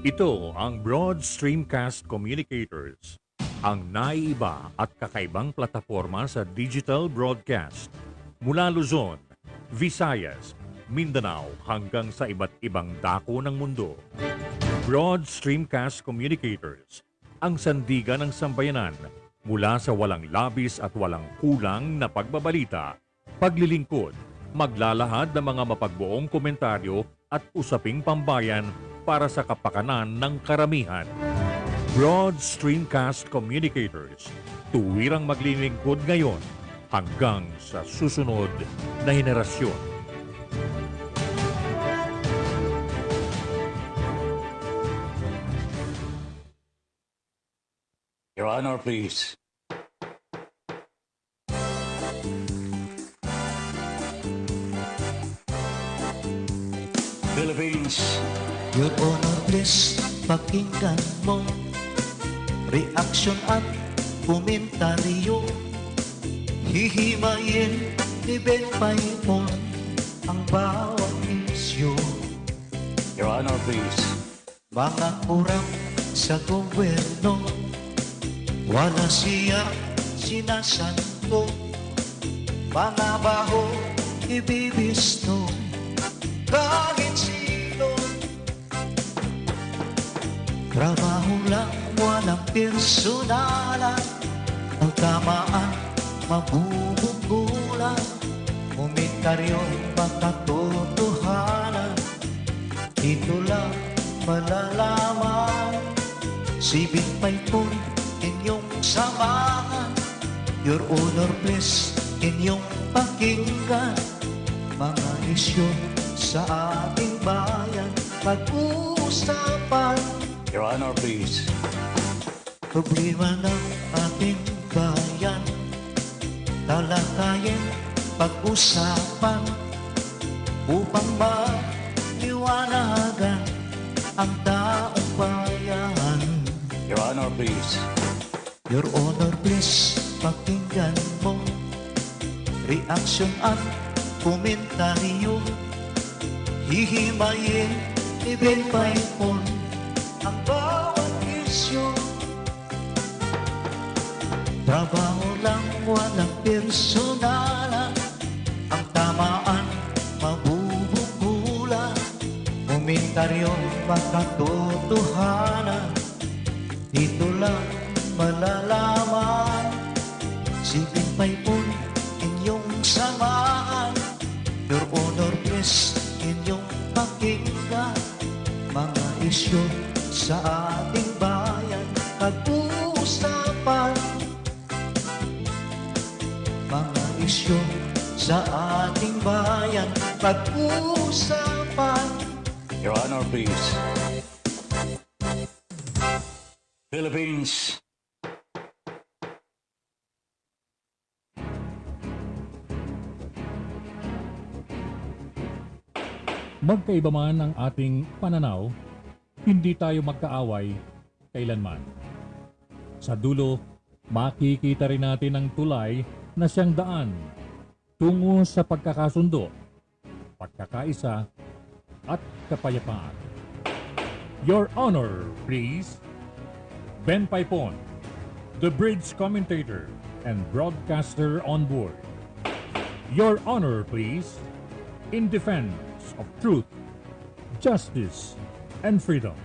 Ito ang Broad Streamcast Communicators, ang naiiba at kakaibang plataforma sa digital broadcast. Mula Luzon, Visayas, Mindanao hanggang sa iba't ibang dako ng mundo. Broad Streamcast Communicators, ang sandigan ng sambayanan mula sa walang labis at walang kulang na pagbabalita, paglilingkod, maglalahad ng mga mapagbuong komentaryo at usaping pambayan para sa kapakanan ng karamihan. Broad Streamcast Communicators, tuwirang maglilingkod ngayon hanggang sa susunod na henerasyon. Your Honor, please. Philippines. Your Honor, please, pakinggan mo reaksyon at komentaryo. Hihimayin ni Ben Paimon ang bawat isyu. Your Honor, please. Mga kurang sa gobyerno, wala siya sinasanto. Mga baho ibibisto, kahit sino. Trabaho lang, walang personalan. Ang tamaan, mabubunggulan. Komentaryo'y makatotohanan. Dito lang malalaman. Sibig pa'y po inyong samahan. Your Honor, please, inyong pakinggan. Mga isyu sa ating bayan, pag-uusapan. Your Honor, please. Problema ng ating bayan, talakayin, pag-usapan, upang maliwanagan ang taong bayan. Your Honor, please. Your Honor, please, pakinggan mo reaksyon at komentaryo. Hihimayin ni Ben Paimon ang bawat isyu. Trabaho lang, walang personalan. Ang tamaan, mabubunggulan. Komentaryo'y makatotohanan. Dito lang malalaman. Sibig pa'y po inyong samahan. Your Honor, please, inyong pakinggan. Mga isyu sa ating bayan, pag-uusapan. Mga isyu sa ating bayan, pag-uusapan. Your Honor, please. Philippines. Magkaiba man ang ating pananaw, hindi tayo magkaaway kailanman. Sa dulo, makikita rin natin ang tulay na siyang daan tungo sa pagkakasundo, pagkakaisa, at kapayapaan. Your Honor, please. Ben Paipon, the bridge commentator and broadcaster on board. Your Honor, please. In defense of truth, justice, and freedom.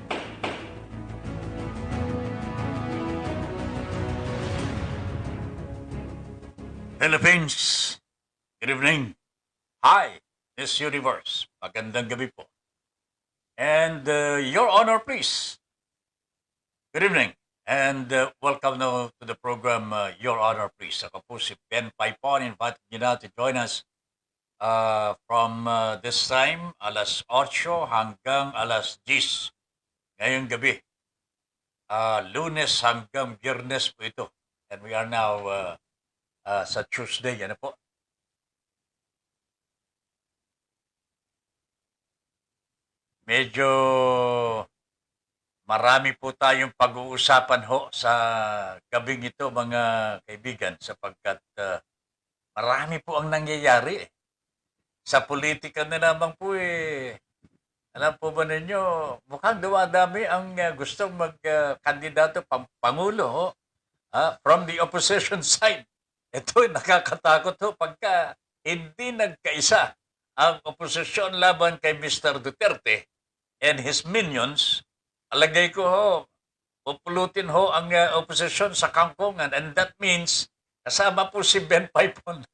Philippines. Good evening. Hi, Miss Universe. Magandang gabi po. And Your Honor, please. Good evening. And welcome now to the program, Your Honor, please. Ako po si Ben Paipon. Invite you now to join us from this time, alas 8 hanggang alas 10 ngayong gabi. Lunes hanggang Biyernes po ito. And we are now sa Tuesday, ano po? Medyo marami po tayong pag-uusapan ho sa gabing ito, mga kaibigan, sapagkat marami po ang nangyayari. Sa politika na naman po Alam po ba ninyo, mukhang dumadami ang gustong mag-kandidato Pangulo from the opposition side. Ito nakakatakot ho pagka hindi nagkaisa ang oposisyon laban kay Mr. Duterte and his minions. Alagay ko ho, pupulutin ho ang oposisyon sa kangkungan, and that means kasama po si Ben Paipon.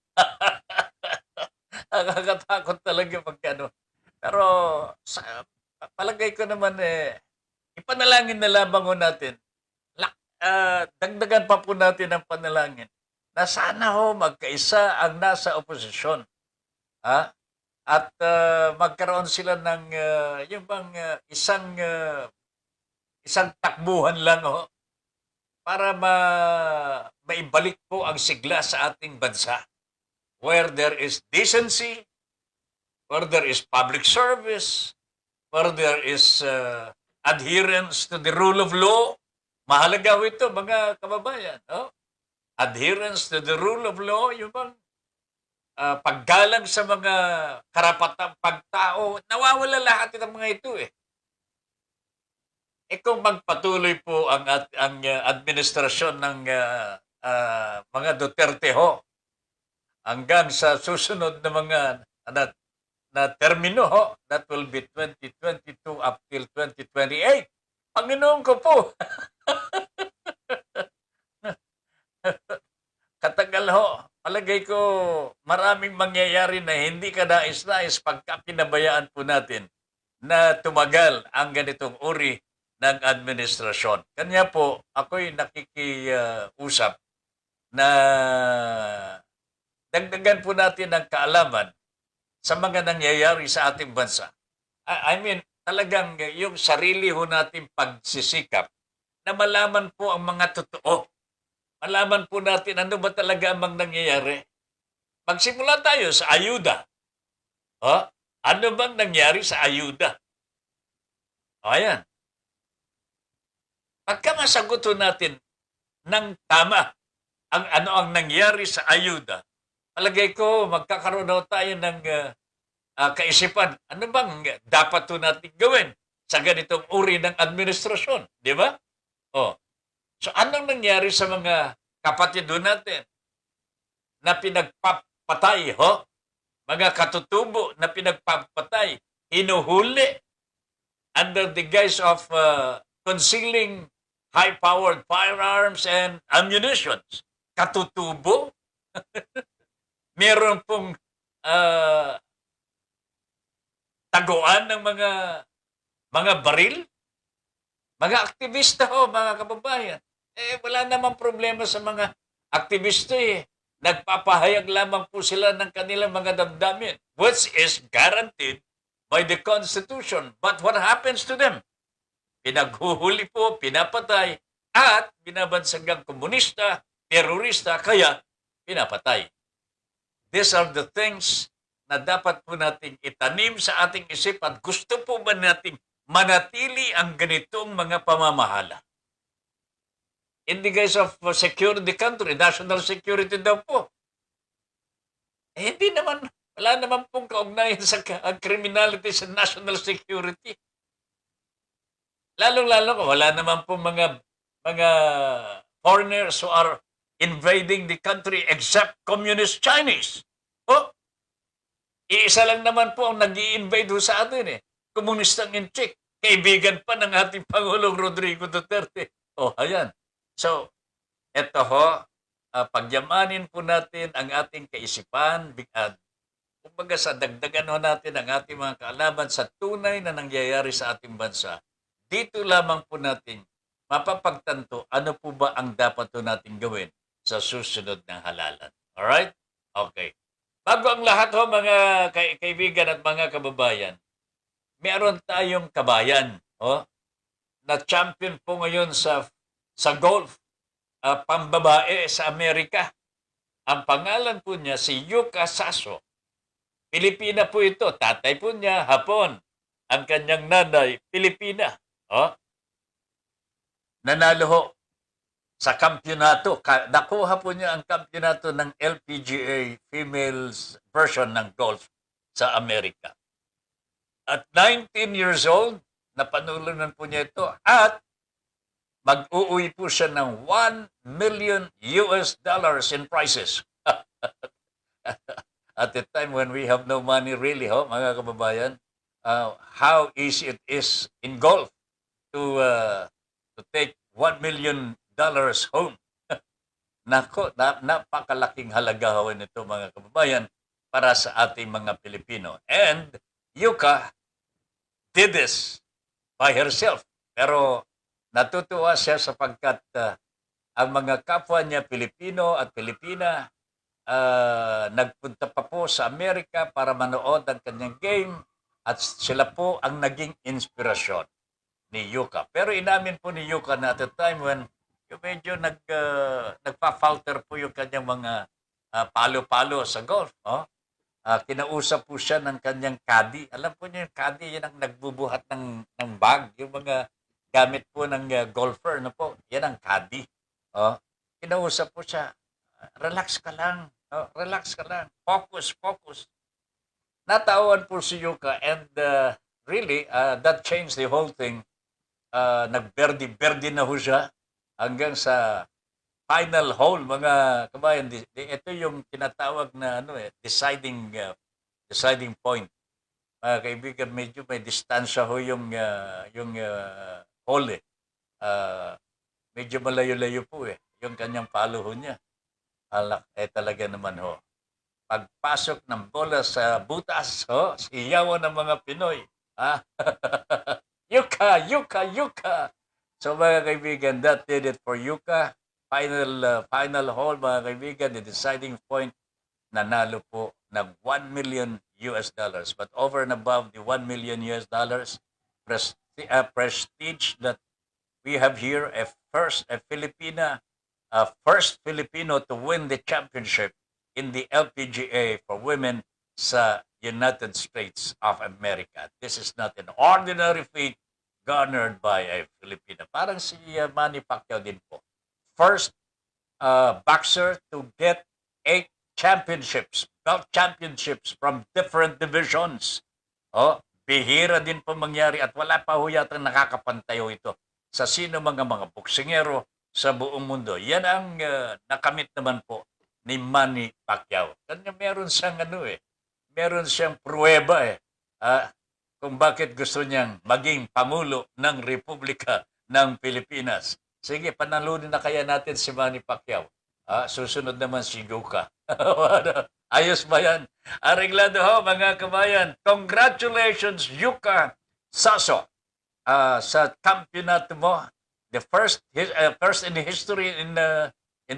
Nakakatakot talaga pagkano. Pero palagay ko naman ipanalangin na lamang ho natin. Dagdagan pa po natin ang panalangin na sana ho magkaisa ang nasa oposisyon. Ha? At magkaroon sila ng yung bang isang takbuhan lang ho para maibalik po ang sigla sa ating bansa. Where there is decency, where there is public service, where there is adherence to the rule of law. Mahalaga ho ito, mga kababayan. Adherence to the rule of law, yung bang paggalang sa mga karapatang pagtao, nawawala lahat ng mga ito eh. Kung magpatuloy po ang administrasyon ng mga Duterte ho, hanggang sa susunod na mga na termino ho, that will be 2022 up till 2028. Panginoon ko po. Katagal ho. Palagay ko maraming mangyayari na hindi kadais-nais pagka pinabayaan po natin na tumagal ang ganitong uri ng administrasyon. Kanya po, ako'y nakikiusap na dagdagan po natin ang kaalaman sa mga nangyayari sa ating bansa. I mean, talagang yung sarili ho natin pagsisikap na malaman po ang mga totoo. Malaman po natin ano ba talaga ang mga nangyayari. Magsimula tayo sa ayuda. Ano bang nangyari sa ayuda? Ayan. Pagka masagot natin ng tama ang ang nangyari sa ayuda, palagay ko magkakaroon na tayo ng kaisipan. Ano bang dapat natin gawin sa ganitong uri ng administrasyon? Di ba? So anong nangyari sa mga kapatid natin na pinagpapatay, mga katutubo na pinagpapatay, hinuhuli under the guise of concealing high-powered firearms and ammunitions. Katutubo? Meron pong taguan ng mga baril? Mga aktivista mga kababayan. Wala namang problema sa mga aktivista Nagpapahayag lamang po sila ng kanilang mga damdamin, which is guaranteed by the Constitution. But what happens to them? Pinaghuhuli po, pinapatay, at binabansagang komunista, terorista, kaya pinapatay. These are the things na dapat po nating itanim sa ating isip at gusto po ba nating manatili ang ganitong mga pamamahala. In the guise of secure the country, national security daw po. Hindi naman, wala naman pong kaugnayan sa criminality sa national security. Lalong-lalo ko, wala naman pong mga foreigners who are invading the country except communist Chinese. Iisa lang naman po ang nag-i-invade sa atin Komunistang inchik. Kaibigan pa ng ating Pangulong Rodrigo Duterte. Ayan. So, eto pagyamanin po natin ang ating kaisipan, kumbaga sa dagdagan natin ang ating mga kaalaman sa tunay na nangyayari sa ating bansa. Dito lamang po natin mapapagtanto ano po ba ang dapat natin gawin sa susunod na halalan. Alright? Okay. Bago ang lahat mga kaibigan at mga kababayan, meron tayong kabayan na champion po ngayon sa golf, pambabae sa Amerika. Ang pangalan po niya si Yuka Saso. Pilipina po ito. Tatay po niya, Hapon. Ang kanyang nanay, Pilipina. Nanalo ho sa kampyonato. Nakuha po niya ang kampyonato ng LPGA females version ng golf sa Amerika. At 19 years old, napanulunan po niya ito at mag-uuwi po siya ng $1 million in prizes. At the time when we have no money really, mga kababayan, how easy it is in golf to take $1 million home. Nako, napakalaking halaga ho nito mga kababayan para sa ating mga Pilipino. And Yuka did this by herself. Pero natutuwa siya sapagkat ang mga kapwa niya Pilipino at Pilipina nagpunta pa po sa Amerika para manood ng kanyang game at sila po ang naging inspirasyon ni Yuka. Pero inamin po ni Yuka na at the time when medyo nagpa-falter po yung kanyang mga palo-palo sa golf. Kinausap po siya ng kanyang caddy. Alam po niyo yung caddy, yan ang nagbubuhat ng bag. Yung mga gamit po ng golfer, yan ang caddy. Kinausap po siya, relax ka lang. Relax ka lang. Focus. Natawan po si Yuka and really, that changed the whole thing. Nag-berdi na ho siya hanggang sa final hole, mga kabayan. Ito yung tinatawag na deciding point. Mga kaibigan, medyo may distansya ho yung hole. Medyo malayo-layo po yung kanyang palo ho niya. Talaga naman ho. Pagpasok ng bola sa butas, siyawan ng mga Pinoy. Yuka! So mga kaibigan, that did it for Yuka. Final hole, mga kaibigan, the deciding point, nanalo po ng $1 million. But over and above the $1 million, prestige that we have here, first Filipino to win the championship in the LPGA for women sa United States of America. This is not an ordinary feat garnered by a Filipino. Parang si Manny Pacquiao din po. First boxer to get 8 belt championships from different divisions. Bihira din po mangyari at wala pa ho yata nakakapantayo ito sa sino mga boksingero sa buong mundo. Yan ang nakamit naman po ni Manny Pacquiao. Kanya meron siyang pruweba kung bakit gusto niyang maging Pangulo ng Republika ng Pilipinas. Sige, panalunin na kaya natin si Manny Pacquiao. Susunod naman si Yuka. Ayos ba yan? Areglado ho, mga kabayan. Congratulations, Yuka Saso, sa kampiyonato mo. The first in the history in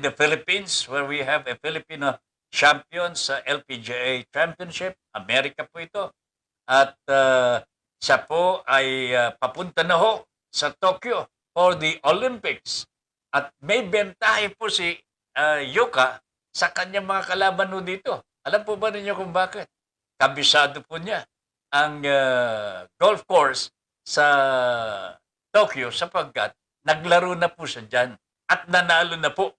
the Philippines where we have a Filipino champion sa LPGA Championship. Amerika po ito. At siya po ay papunta na ho sa Tokyo for the Olympics. At may bentahe po si Yuka sa kanyang mga kalaban ho dito. Alam po ba ninyo kung bakit? Kabisado po niya ang golf course sa Tokyo sapagkat naglaro na po siya dyan at nanalo na po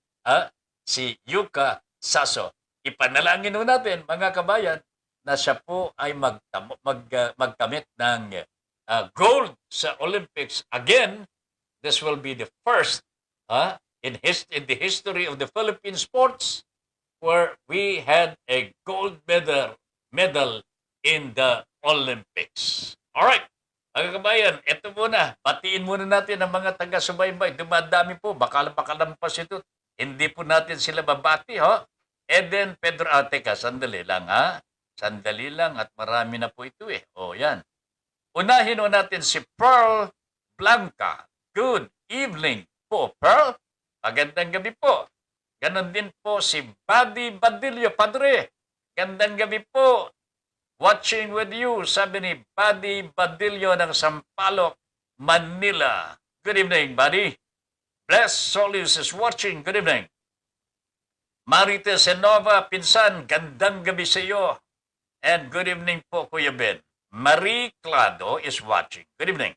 si Yuka Saso. Ipanalangin ho natin, mga kabayan, na siya po ay magkamit ng gold sa Olympics. Again, this will be the first in the history of the Philippine sports where we had a gold medal in the Olympics. All right. Mga kabayan, ito muna. Batiin muna natin ang mga taga-subaybay. Dumadami po. Baka lampas ito. Hindi po natin sila babati, Eden Pedro. Teka, sandali lang, Sandali lang at marami na po ito, yan. Unahin ho natin si Pearl Blanca. Good evening po, Pearl. Magandang gabi po. Ganon din po si Buddy Badillo, Padre. Gandang gabi po. Watching with you, sabi ni Buddy Badillo ng Sampaloc, Manila. Good evening, Buddy. Bless Solis is watching. Good evening. Marites Senova, pinsan, gandang gabi sa iyo. And good evening po, Kuya Ben. Marie Clado is watching. Good evening.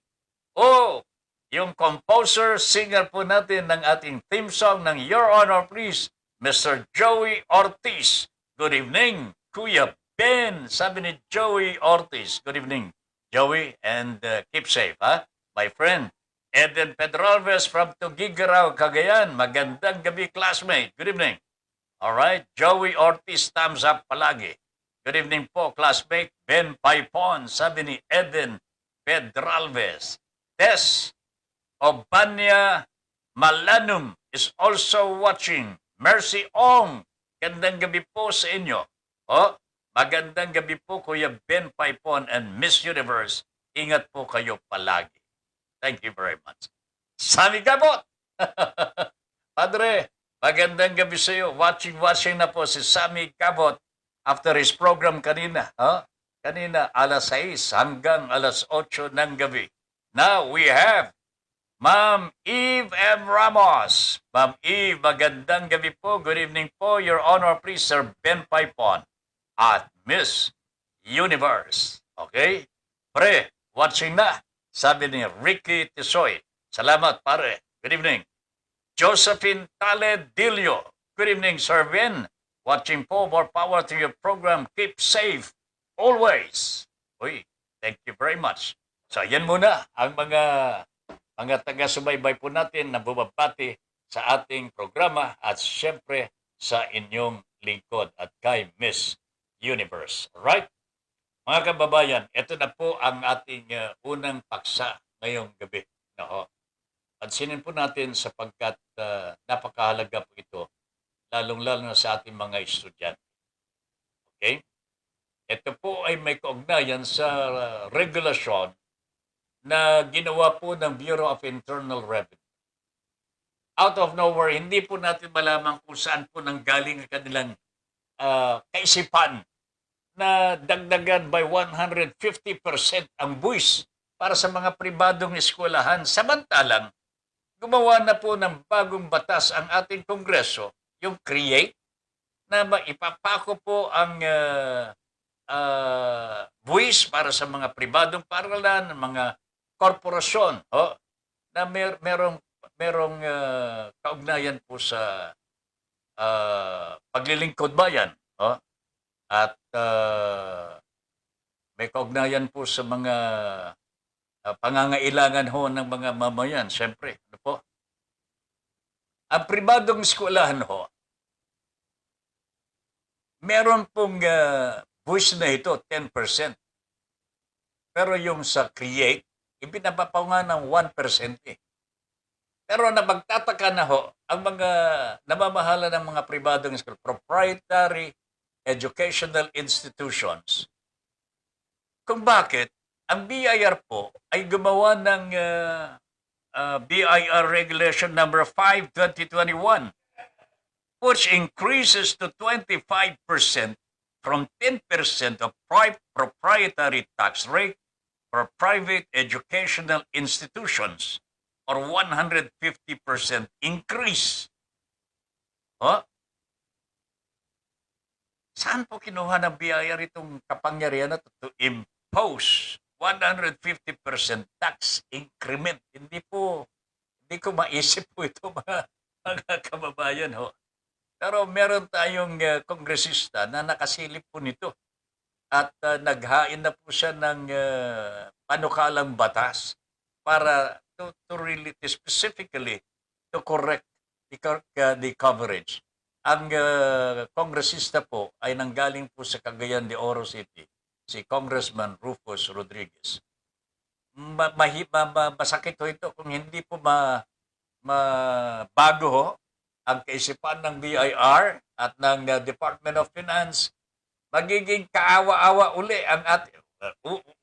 Yung composer, singer po natin ng ating theme song ng Your Honor, Please, Mr. Joey Ortiz. Good evening, Kuya Ben, sabi ni Joey Ortiz. Good evening. Joey, and keep safe, ha? My friend, Eden Pedrolves from Tugigaraw, Cagayan. Magandang gabi, classmate. Good evening. All right, Joey Ortiz, thumbs up palagi. Good evening po, classmate. Ben Paipon, sabi ni Eden Pedralves. Tess Obanya Malanum is also watching. Mercy Ong, gandang gabi po sa inyo. Oh, magandang gabi po, Kuya Ben Paipon and Miss Universe. Ingat po kayo palagi. Thank you very much. Sami Gabot! Padre, magandang gabi sa iyo. Watching na po si Sammy Cabot after his program kanina. Kanina, alas 6 hanggang alas 8 ng gabi. Now we have Ma'am Eve M. Ramos. Ma'am Eve, magandang gabi po. Good evening po. Your Honor, please, Sir Ben Paipon at Miss Universe. Okay? Pre, watching na. Sabi ni Ricky Tisoy. Salamat, pare. Good evening. Josephine Taledillo. Good evening, Sir Ben. Watching po. More power to your program. Keep safe. Always. Uy, thank you very much. So, yan muna ang mga taga-subaybay po natin na bumabati sa ating programa at syempre sa inyong lingkod at kay Miss Universe. Alright? Mga kababayan, ito na po ang ating unang paksa ngayong gabi. No? Pansinin po natin sapagkat napakahalaga po ito, lalong-lalo na sa ating mga estudyante. Okay? Ito po ay may kaugnayan sa regulasyon na ginawa po ng Bureau of Internal Revenue. Out of nowhere, hindi po natin malaman kung saan po nanggaling ang kanilang kaisipan na dagdagan by 150% ang buwis para sa mga pribadong eskwelahan. Samantalang, gumawa na po ng bagong batas ang ating Kongreso, yung CREATE, na maipapako po ang buwis para sa mga pribadong paaralan, mga korporasyon, na merong kaugnayan po sa paglilingkod bayan, at may kaugnayan po sa mga pangangailangan ho ng mga mamayan. Siyempre, ano po? Ang pribadong eskwelahan ho, meron pong buwis na ito, 10%. Pero yung sa CREATE, ibinababa nga ng 1% eh. Pero na magtataka na ho, ang mga namamahala ng mga pribadong school, proprietary educational institutions, kung bakit ang BIR po ay gumawa ng BIR Regulation number 5, 2021, which increases to 25% from 10% of proprietary tax rate for private educational institutions or 150% increase. Saan po kinuha ng BIR itong kapangyarihan na to impose 150% tax increment? Hindi ko maisip po ito mga kababayan ho. Pero meron tayong kongresista na nakasilip po nito. At naghain na po siya ng panukalang batas para to really specifically to correct the coverage. Ang kongresista po ay nanggaling po sa Cagayan de Oro City, si Congressman Rufus Rodriguez. Masakit ho ito kung hindi po bago ho ang kaisipan ng BIR at ng Department of Finance. Magiging kaawa-awa uli ang ating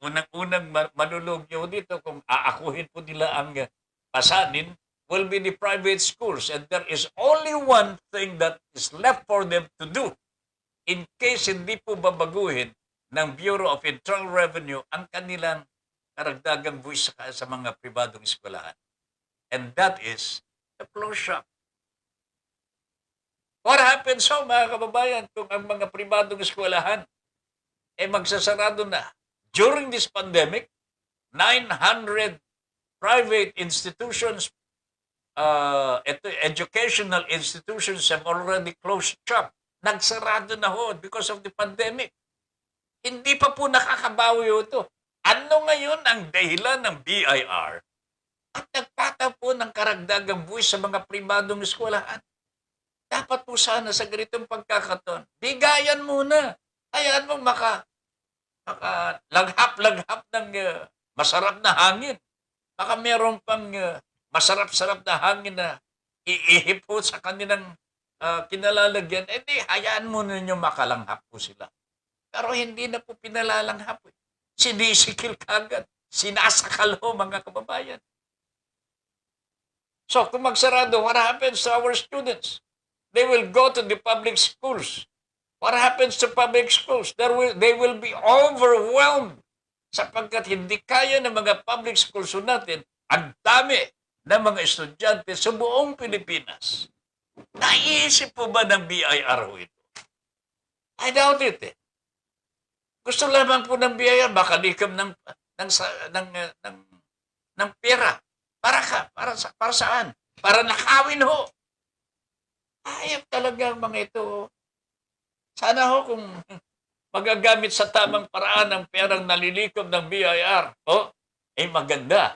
unang-unang manulog nyo dito kung aakuhin po nila ang pasanin will be the private schools, and there is only one thing that is left for them to do in case hindi po babaguhin ng Bureau of Internal Revenue ang kanilang karagdagang buwis sa mga pribadong eskwelahan. And that is the close shop. What happens so, mga kababayan, kung ang mga pribadong eskwelahan ay magsasarado na? During this pandemic, 900 private institutions, educational institutions have already closed shop. Nagsarado na ho because of the pandemic. Hindi pa po nakakabawi ito. Ano ngayon ang dahilan ng BIR at nagpataw po ng karagdagang buwis sa mga pribadong eskwelahan? Dapat po sana sa ganitong pagkakataon, bigayan muna. Hayaan mo laghap-laghap ng masarap na hangin. Baka meron pang masarap-sarap na hangin na iihip po sa kanilang kinalalagyan. Eh di, hayaan mo ninyo makalanghap po sila. Pero hindi na po pinalalanghap. Sinisikil kagad. Sinasakal ho, mga kababayan. So, kung magsarado, what happens to our students? They will go to the public schools. What happens to public schools? They will be overwhelmed sapagkat hindi kaya ng mga public schools natin ang dami ng mga estudyante sa buong Pilipinas. Naiisip po ba ng BIR ito? I doubt it. Gusto lamang po ng BIR makalikam ng pera. Para saan? Para nakawin ho. Ayaw talaga ang mga ito. Sana ho kung magagamit sa tamang paraan ang perang nalilikom ng BIR, maganda.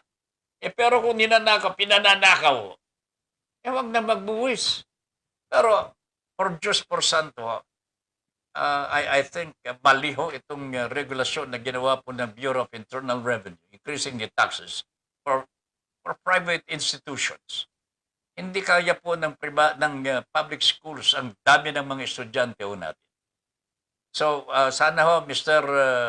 Pero kung pinananakaw, wag na magbuwis. Pero, for Diyos por Santo, I think mali ho itong regulasyon na ginawa po ng Bureau of Internal Revenue, increasing the taxes for private institutions. Hindi kaya po ng public schools ang dami ng mga estudyante ho natin. So, sana ho, Mr.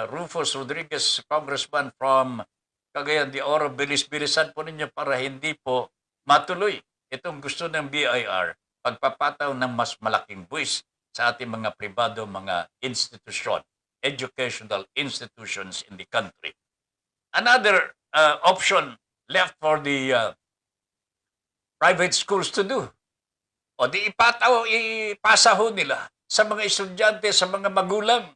Rufus Rodriguez, Congressman from Cagayan de Oro, bilis-bilisan po ninyo para hindi po matuloy itong gusto ng BIR, pagpapataw ng mas malaking buwis sa ating mga pribado, mga institusyon, educational institutions in the country. Another option left for the private schools to do, o di ipasa ho nila sa mga estudyante, sa mga magulang,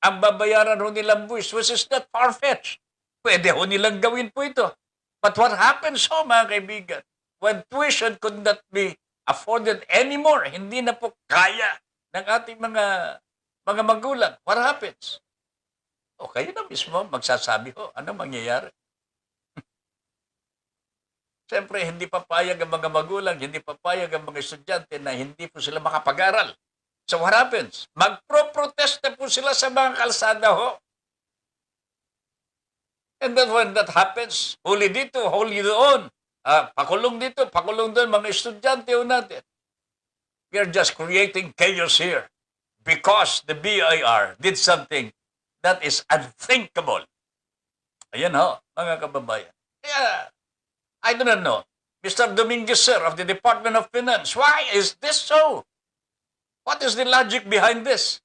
ang babayaran ho nilang buwis, which is not far-fetched. Pwede ho nilang gawin po ito. But what happens ho, mga kaibigan, when tuition could not be afforded anymore, hindi na po kaya ng ating mga magulang, what happens? O kayo na mismo magsasabi ho, ano mangyayari? Siyempre, hindi papayag ang mga magulang, hindi papayag ang mga estudyante na hindi po sila makapag-aral. So what happens? Magpro-protesta po sila sa mga kalsada ho. And then when that happens, huli dito, huli doon, pakulong dito, pakulong doon, mga estudyante ho natin. We are just creating chaos here because the BIR did something that is unthinkable. Ayan ho, mga kababayan. Kaya, I do not know. Mr. Dominguez, sir, of the Department of Finance, why is this so? What is the logic behind this?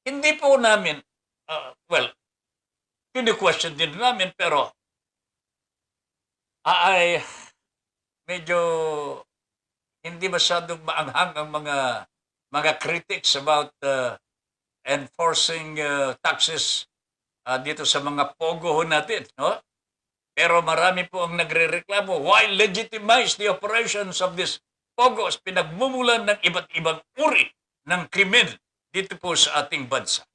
Hindi po namin, question din namin, pero medyo hindi masyadong maanghang ang mga critics about enforcing taxes dito sa mga pogo natin, no? Pero marami po ang nagrereklamo, why legitimize the operations of these pogos? Pinagmumulan ng iba't ibang uri ng krimen dito po sa ating bansa.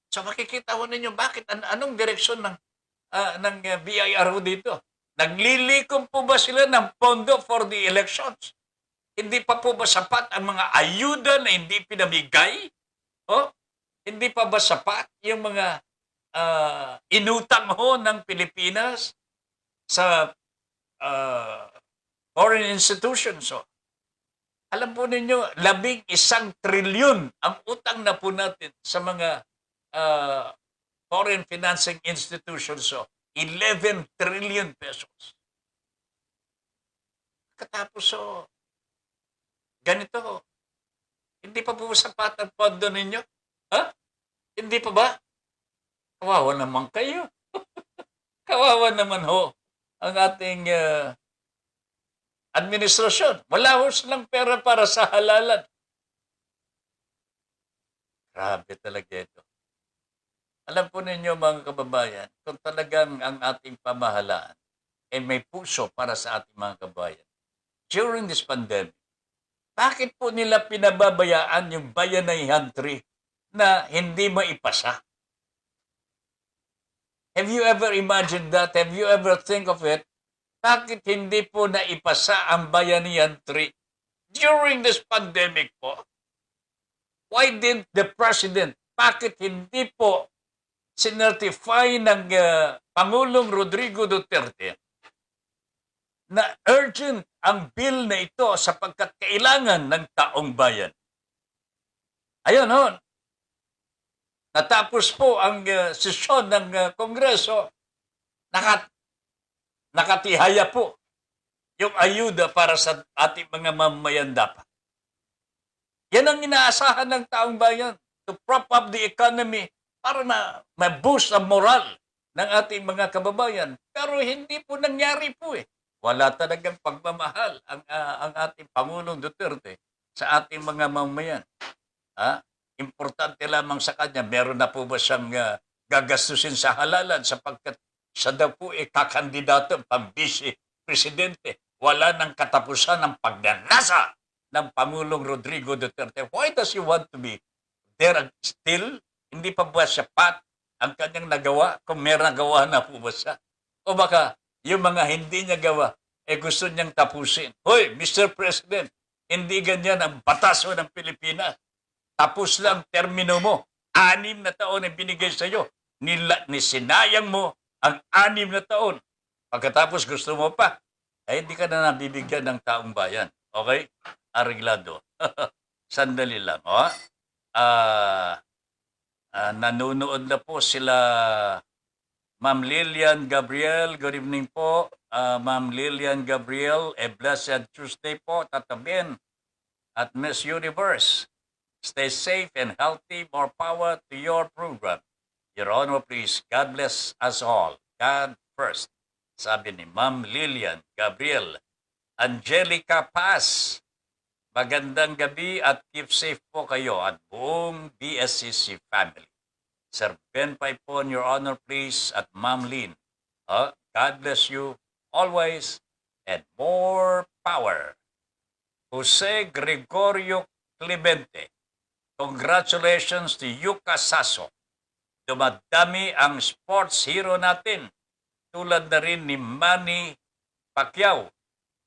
So makikita ho ninyo bakit, anong direksyon ng BIR dito? Naglilikom po ba sila ng pondo for the elections? Hindi pa po ba sapat ang mga ayuda na hindi pinamigay? Hindi pa ba sapat yung mga inutang ho ng Pilipinas sa foreign institutions? Alam po ninyo, 11 trilyon ang utang na po natin sa mga foreign financing institutions. 11 trillion pesos. Katapos ganito, hindi pa po sapat ang pondo ninyo? Hindi pa ba? Kawawa naman kayo. Kawawa naman ho ang ating administrasyon. Wala ho silang pera para sa halalan. Grabe talaga ito. Alam po ninyo mga kababayan, kung talagang ang ating pamahalaan ay may puso para sa ating mga kababayan, during this pandemic, bakit po nila pinababayaan yung bayanihan 3 na hindi maipasa? Have you ever imagined that? Have you ever think of it? Bakit hindi po naipasa ang Bayanihan 3 during this pandemic po? Why didn't the President, bakit hindi po sinertify ng Pangulong Rodrigo Duterte na urgent ang bill na ito sapagkat kailangan ng taong bayan? Ayun ho, natapos po ang sesyon ng Kongreso, nakatihaya po yung ayuda para sa ating mga mamayan dapat. Yan ang inaasahan ng taong bayan, to prop up the economy para na ma-boost ang moral ng ating mga kababayan. Pero hindi po nangyari po eh. Wala talagang pagmamahal ang ating Pangulong Duterte sa ating mga mamamayan. Importante lamang sa kanya, meron na po ba siyang gagastusin sa halalan sapagkat siya daw po kakandidato pang vice-presidente. Wala nang katapusan ng pagnanasa ng Pangulong Rodrigo Duterte. Why does he want to be there still? Hindi pa ba siya pat ang kanyang nagawa? Kung meron nagawa na po ba siya? O baka yung mga hindi niya gawa, gusto niyang tapusin. Hoy, Mr. President, hindi ganyan ang bataso ng Pilipinas. Tapos lang termino mo. 6 na taon ang binigay sa iyo. Sinayang mo ang 6 na taon. Pagkatapos gusto mo pa, hindi ka na nabibigyan ng taong bayan. Okay? Areglado. Sandali lang. Nanonood na po sila Ma'am Lilian Gabriel. Good evening po. Ma'am Lilian Gabriel, a blessed Tuesday po. Tatabin at Miss Universe. Stay safe and healthy. More power to your program. Your Honor, please. God bless us all. God first. Sabi ni Ma'am Lilian Gabriel. Angelica Paz. Magandang gabi at keep safe po kayo at buong BSCC family. Sir Ben Paipon, Your Honor, please, at Ma'am Lynn. God bless you always and more power. Jose Gregorio Clemente. Congratulations to Yuka Sasso. Dumadami ang sports hero natin tulad na rin ni Manny Pacquiao,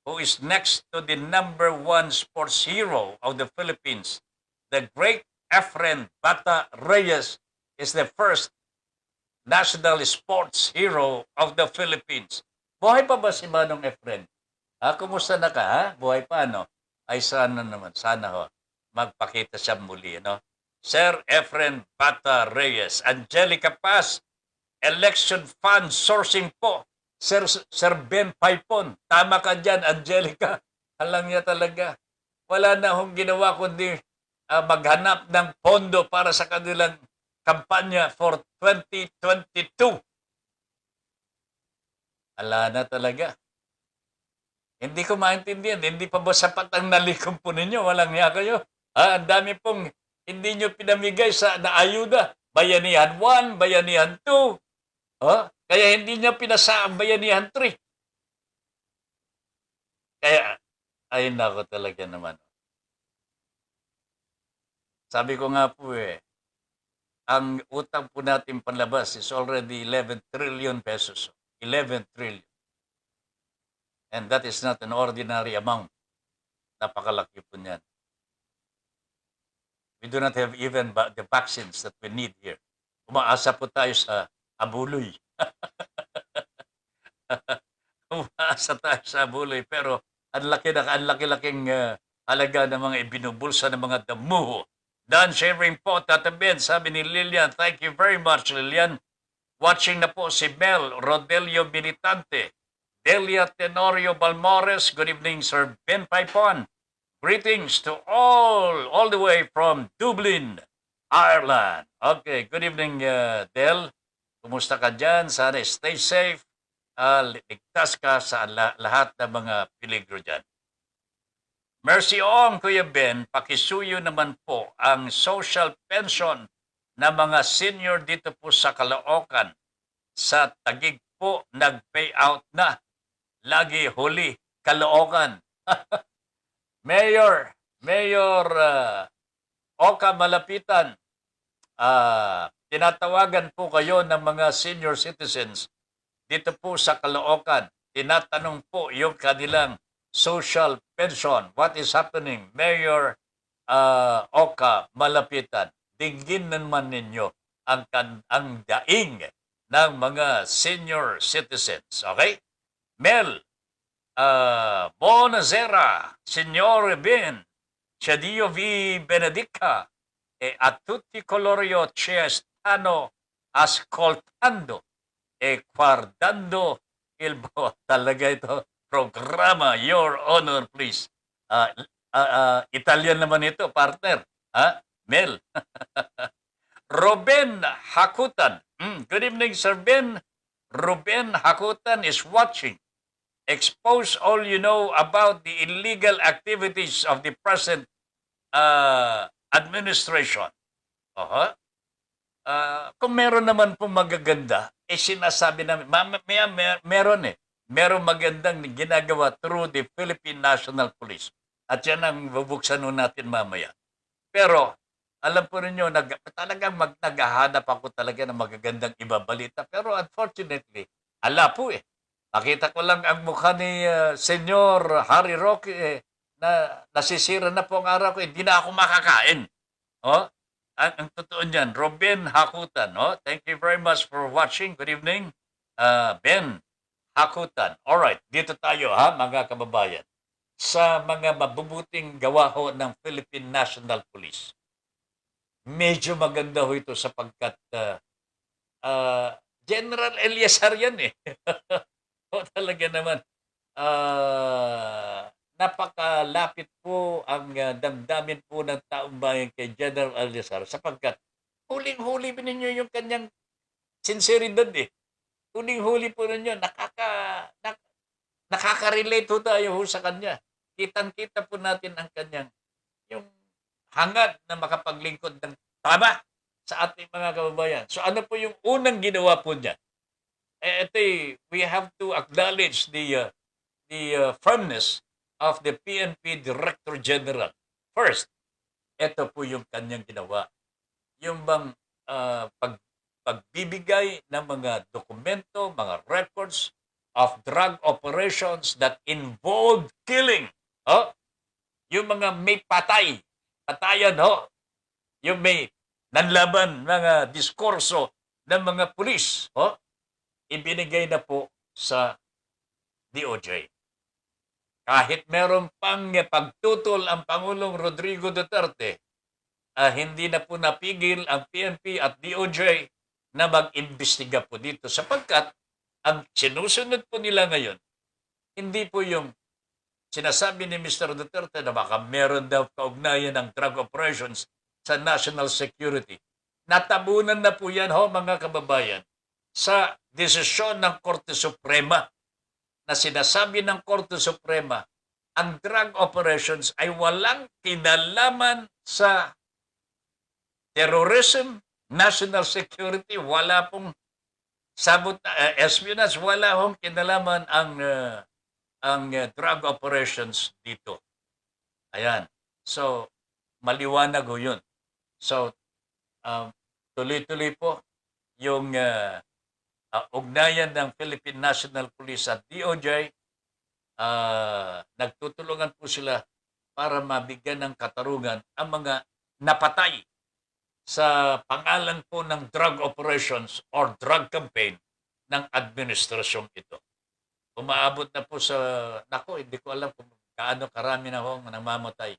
who is next to the #1 sports hero of the Philippines. The great Efren Bata Reyes is the first national sports hero of the Philippines. Buhay pa ba si Manong Efren? Kumusta na ka, ha? Buhay pa, no? Ay, sana naman. Sana, ho. Magpakita siya muli, no? Sir Efren Bata Reyes, Angelica Paz, election fund sourcing po. Sir Ben Paipon, tama ka dyan, Angelica. Alam niya talaga. Wala na akong ginawa kundi maghanap ng pondo para sa kanilang kampanya for 2022. Ala na talaga. Hindi ko maintindihan. Hindi pa ba sapat ang nalikom po ninyo? Walang niya kayo. Ang dami pong hindi nyo pinamigay sa naayuda. Bayanihan 1, Bayanihan 2. Kaya hindi niya pinasa ang Bayanihan 3. Kaya, ay nako talaga naman. Sabi ko nga po ang utang po natin panlabas is already 11 trillion pesos. 11 trillion. And that is not an ordinary amount. Napakalaki po niyan. We do not have even the vaccines that we need here. Umaasa po tayo sa abuloy. Umaasa tayo sa abuloy. Pero ang laki-laking halaga ng mga ibinubulsa ng mga damuho. Dan sharing po, tatabin, sabi ni Lilian. Thank you very much, Lilian. Watching na po si Mel Rodelio Militante. Delia Tenorio Balmores. Good evening, Sir Ben Paipon. Greetings to all the way from Dublin, Ireland. Okay, good evening, Del. Kumusta ka dyan? Sana stay safe. Ligtas ka sa lahat ng mga peligro dyan. Mercy on, Kuya Ben, pakisuyo naman po ang social pension na mga senior dito po sa Caloocan. Sa Taguig po, nag-payout na. Lagi huli, Caloocan. Mayor Oka Malapitan, tinatawagan po kayo ng mga senior citizens dito po sa Caloocan. Tinatanong po yung kanilang social pension. What is happening? Mayor Oka Malapitan, dinggin naman ninyo ang daing ng mga senior citizens. Okay? Mel, buonasera, signore Ben, Chadio V. Benedica, e a tutti coloro che stanno ascoltando e guardando talaga ito, programa, Your Honor, please. Italian naman ito, partner. Mel. Ruben Hakutan. Good evening, Sir Ben. Ruben Hakutan is watching. Expose all you know about the illegal activities of the present administration. Kung meron naman po magaganda, sinasabi namin, meron Meron magandang ginagawa through the Philippine National Police. At yan ang bubuksan natin mamaya. Pero, alam po ninyo, talagang naghahanap ako talaga ng magagandang ibabalita. Pero unfortunately, ala po Nakita ko lang ang mukha ni Senyor Harry Roque na nasisira na po ang araw ko. Hindi na ako makakain. Ang totoo niyan, Robin Hakutan. Thank you very much for watching. Good evening, Ben Hakutan. Alright, dito tayo mga kababayan. Sa mga mabubuting gawa ho ng Philippine National Police. Medyo maganda ho ito sapagkat General Eliazar yan talaga naman. Napakalapit po ang damdamin po ng taong bayan kay General Eliazar sapagkat huling-huli ninyo yung kanyang sinseridad Huling-huli po ninyo, nakaka-relate ho tayo sa kanya. Kitang-kita po natin ang kanyang yung hangad na makapaglingkod ng tama sa ating mga kababayan. So ano po yung unang ginawa po niya? We have to acknowledge the firmness of the PNP Director General. First, ito po yung kanyang ginawa. Yung bang pagbibigay ng mga dokumento, mga records of drug operations that involved killing. Yung mga may patayan, yung may nanlaban, mga diskurso ng mga pulis, ibinigay na po sa DOJ. Kahit meron pang pagtutol ang Pangulong Rodrigo Duterte, hindi na po napigil ang PNP at DOJ na mag-imbestiga po dito sapagkat ang sinusunod po nila ngayon, hindi po yung sinasabi ni Mr. Duterte na baka meron daw kaugnayan ng drug operations sa national security. Natabunan na po yan mga kababayan sa desisyon ng Korte Suprema na sinasabi ng Korte Suprema ang drug operations ay walang kinalaman sa terrorism, national security, wala pong espionage, wala hong kinalaman ang drug operations dito. Ayan. So, maliwanag ho yun. So, tuloy-tuloy po yung ugnayan ng Philippine National Police at DOJ. Nagtutulungan po sila para mabigyan ng katarungan ang mga napatay sa pangalan po ng drug operations or drug campaign ng administrasyong ito. Umaabot na po sa, hindi ko alam kung kaano karami na hong namamatay.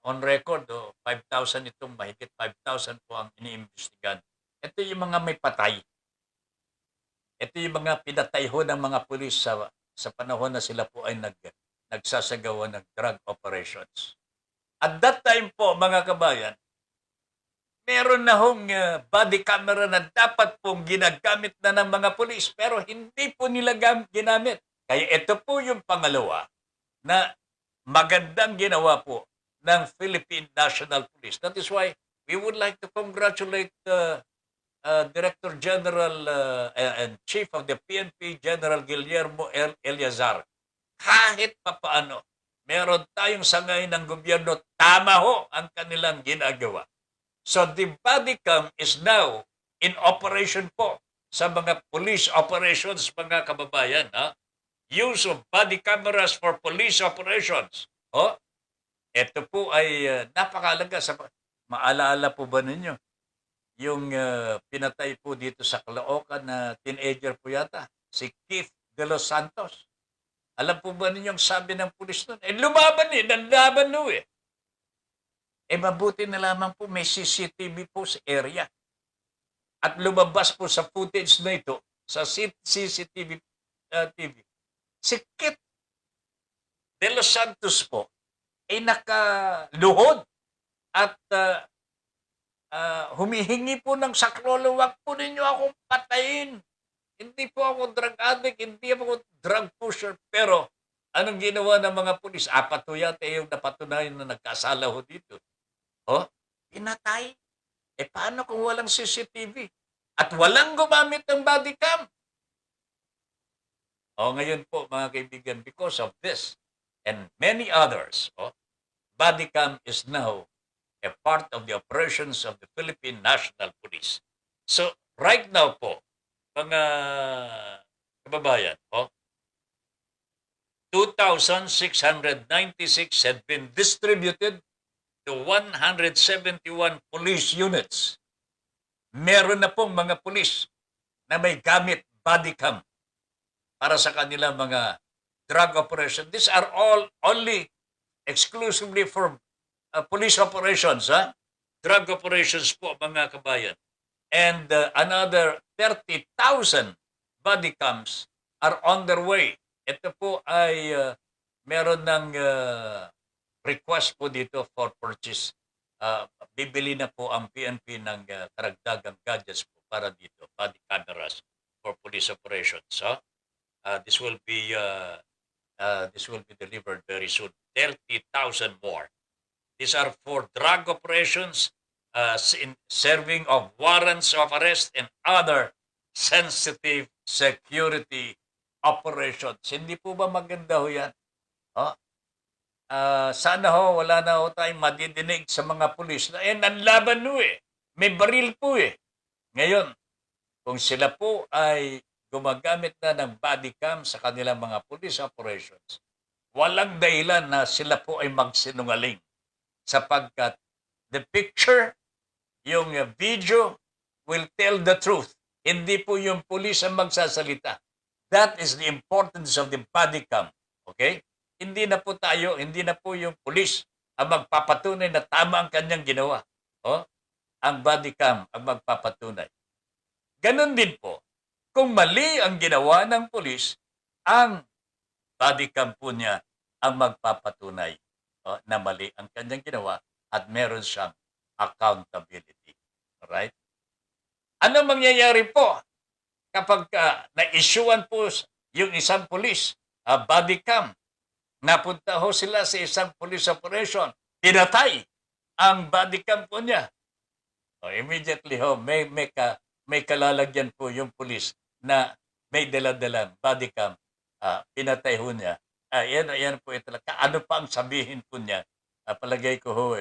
On record, 5,000 itong mahigit 5,000 po ang iniimbestigan. Ito yung mga may patay. Ito yung mga pinatay ho ng mga pulis sa panahon na sila po ay nagsasagawa ng drug operations. At that time po, mga kabayan, meron na hong body camera na dapat pong ginagamit na ng mga pulis pero hindi po nila ginamit. Kaya ito po yung pangalawa na magandang ginawa po ng Philippine National Police. That is why we would like to congratulate Director General and Chief of the PNP, General Guillermo Eliazar. Kahit papaano, meron tayong sangay ng gobyerno, tama ho ang kanilang ginagawa. So the body cam is now in operation po sa mga police operations, mga kababayan. Ha? Use of body cameras for police operations. Oh, ito po ay napakalaga. Maalaala po ba ninyo? Yung pinatay po dito sa Caloocan na teenager po yata, si Keith De Los Santos. Alam po ba ninyo ang sabi ng pulis nun? Lumaban nanlaban no eh. Mabuti na lamang po may CCTV po sa area. At lumabas po sa footage na ito, sa CCTV TV, si Kit De Los Santos po ay nakaluhod at humihingi po ng saklolo, wag po ninyo akong patayin. Hindi po ako drug addict, hindi ako drug pusher. Pero anong ginawa ng mga pulis? Apat po yata yung napatunayan na nagkasala ho dito. Oh, pinatay. Paano kung walang CCTV? At walang gumamit ng body cam? Ngayon po mga kaibigan, because of this and many others, body cam is now a part of the operations of the Philippine National Police. So, right now po, mga kababayan, 2,696 had been distributed to 171 police units. Meron na pong mga police na may gamit body cam para sa kanilang mga drug operation. These are all only exclusively for police operations, drug operations po mga kabayan. And another 30,000 body cams are on their way. Ito po ay meron ng request po dito for purchase. Bibili na po ang PNP ng karagdagang gadgets po para dito, body cameras for police operations. This will be delivered very soon. 30,000 more. These are for drug operations, serving of warrants of arrest and other sensitive security operations. Hindi po ba maganda ho yan? Sana ho, wala na ho tayong madidinig sa mga pulis na nanlaban ho eh. May baril po eh. Ngayon, kung sila po ay gumagamit na ng body cam sa kanilang mga police operations, walang dahilan na sila po ay magsinungaling. Sapagkat the picture, yung video, will tell the truth. Hindi po yung pulis ang magsasalita. That is the importance of the body cam. Okay? Hindi na po yung pulis ang magpapatunay na tama ang kanyang ginawa. Ang body cam ang magpapatunay. Ganon din po, kung mali ang ginawa ng pulis, ang body cam po niya ang magpapatunay na mali ang kanyang ginawa at meron siyang accountability. Alright? Ano mangyayari po kapag na-issuean po yung isang pulis, body cam? Napunta ho sila sa isang police operation, pinatay ang body cam po niya. Immediately ho, may kalalagyan po yung pulis na may dala-dalang body cam, pinatay ho niya. Yan po ito. Ano pa ang sabihin po niya? Palagay ko ho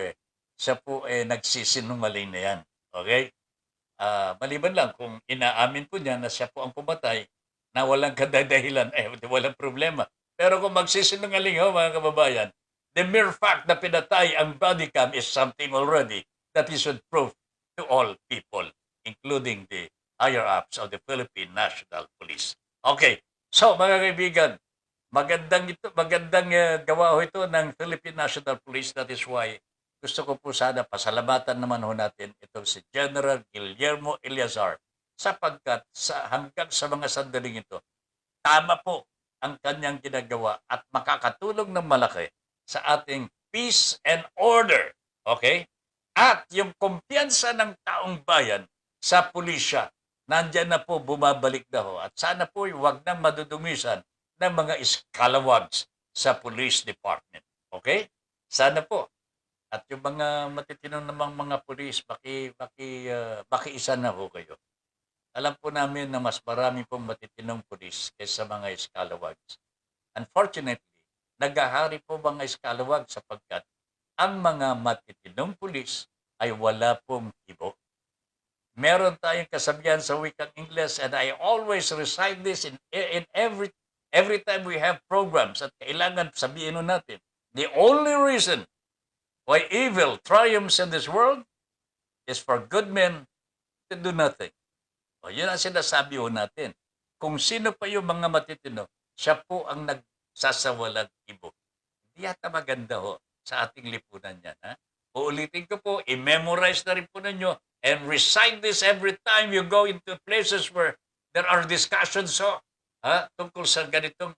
siya po nagsisinungaling na yan. Okay? Maliban lang kung inaamin po niya na siya po ang pumatay, na walang kadadahilan, walang problema. Pero kung magsisinungaling ho mga kababayan, the mere fact na pinatay ang body cam is something already that he should prove to all people, including the higher-ups of the Philippine National Police. Okay, so mga kaibigan, magandang gawa ho ito ng Philippine National Police. That is why gusto ko po sana pasalamatan naman ho natin itong si General Guillermo Eleazar sapagkat hanggang sa mga sandaling ito, tama po ang kanyang ginagawa at makakatulong ng malaki sa ating peace and order. Okay? At yung kumpiyansa ng taong bayan sa pulisya, nandyan na po, bumabalik na ho. At sana po huwag nang madudumisan ng mga scalawags sa police department. Okay? Sana po. At yung mga matitinong namang mga pulis, baki-isa na ho kayo. Alam po namin na mas marami pong matitinong pulis kaysa mga scalawags. Unfortunately, naghahari po mga scalawags sapagkat ang mga matitinong pulis ay wala pong kibo. Meron tayong kasabihan sa wikang Ingles, and I always recite this in every time we have programs at kailangan sabihin nun natin. The only reason why evil triumphs in this world is for good men to do nothing. O, yun ang sinasabi ho natin. Kung sino pa yung mga matitino, siya po ang nagsasawalang ibo. Hindi yata maganda ho sa ating lipunan yan. Ha? Uulitin ko po, i-memorize na rin po ninyo and recite this every time you go into places where there are discussions tungkol sa ganitong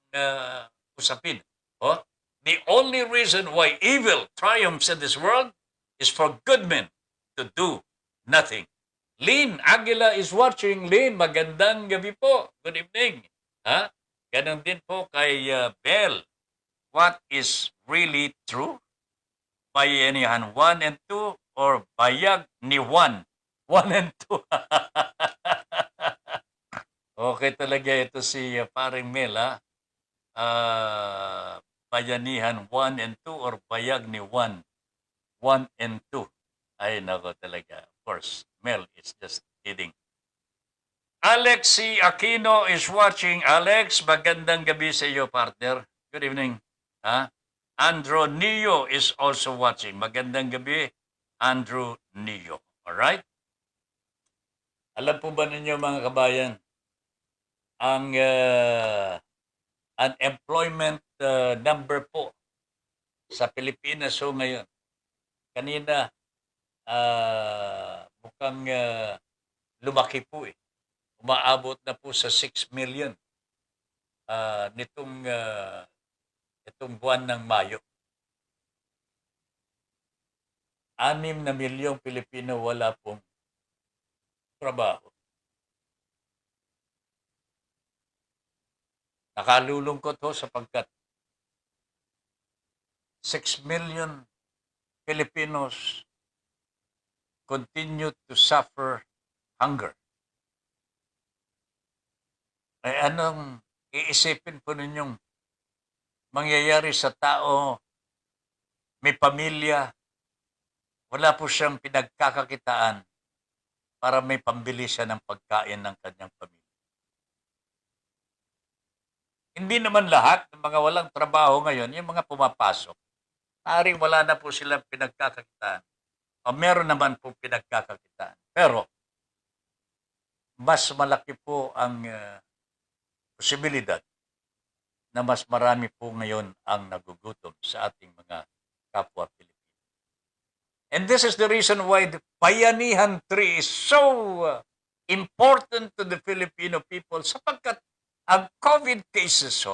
usapin. The only reason why evil triumphs in this world is for good men to do nothing. Lynn Aguila is watching. Lynn, magandang gabi po. Good evening. Ganon din po kay Bell. What is really true? Bayanihan 1 and 2 or bayag ni 1? 1 and 2. Okay talaga ito si paring Mel. Bayanihan 1 and 2 or bayag ni 1? 1 and 2. Ay, nako talaga. Of course, Mel is just kidding. Alex C. Aquino is watching. Alex, magandang gabi sa iyo, partner. Good evening. Andrew Neo is also watching. Magandang gabi, Andrew Neo. Alright? Alam po ba ninyo mga kabayan, ang unemployment number po sa Pilipinas so ngayon, kanina, mukhang lumaki po eh. Umaabot na po sa 6 million itong buwan ng Mayo. 6 na milyong Pilipino wala pong trabaho. Nakalulungkot ho sapagkat 6 million Filipinos continue to suffer hunger. Ay anong iisipin po ninyong mangyayari sa tao, may pamilya, wala po siyang pinagkakakitaan para may pambili siya ng pagkain ng kanyang pamilya. Hindi naman lahat ng mga walang trabaho ngayon, yung mga pumapasok, maaaring wala na po silang pinagkakakitaan. O meron naman po pinagkakakitaan. Pero, mas malaki po ang posibilidad na mas marami po ngayon ang nagugutom sa ating mga kapwa Pilipino. And this is the reason why the Bayanihan 3 is so important to the Filipino people sapagkat ang COVID cases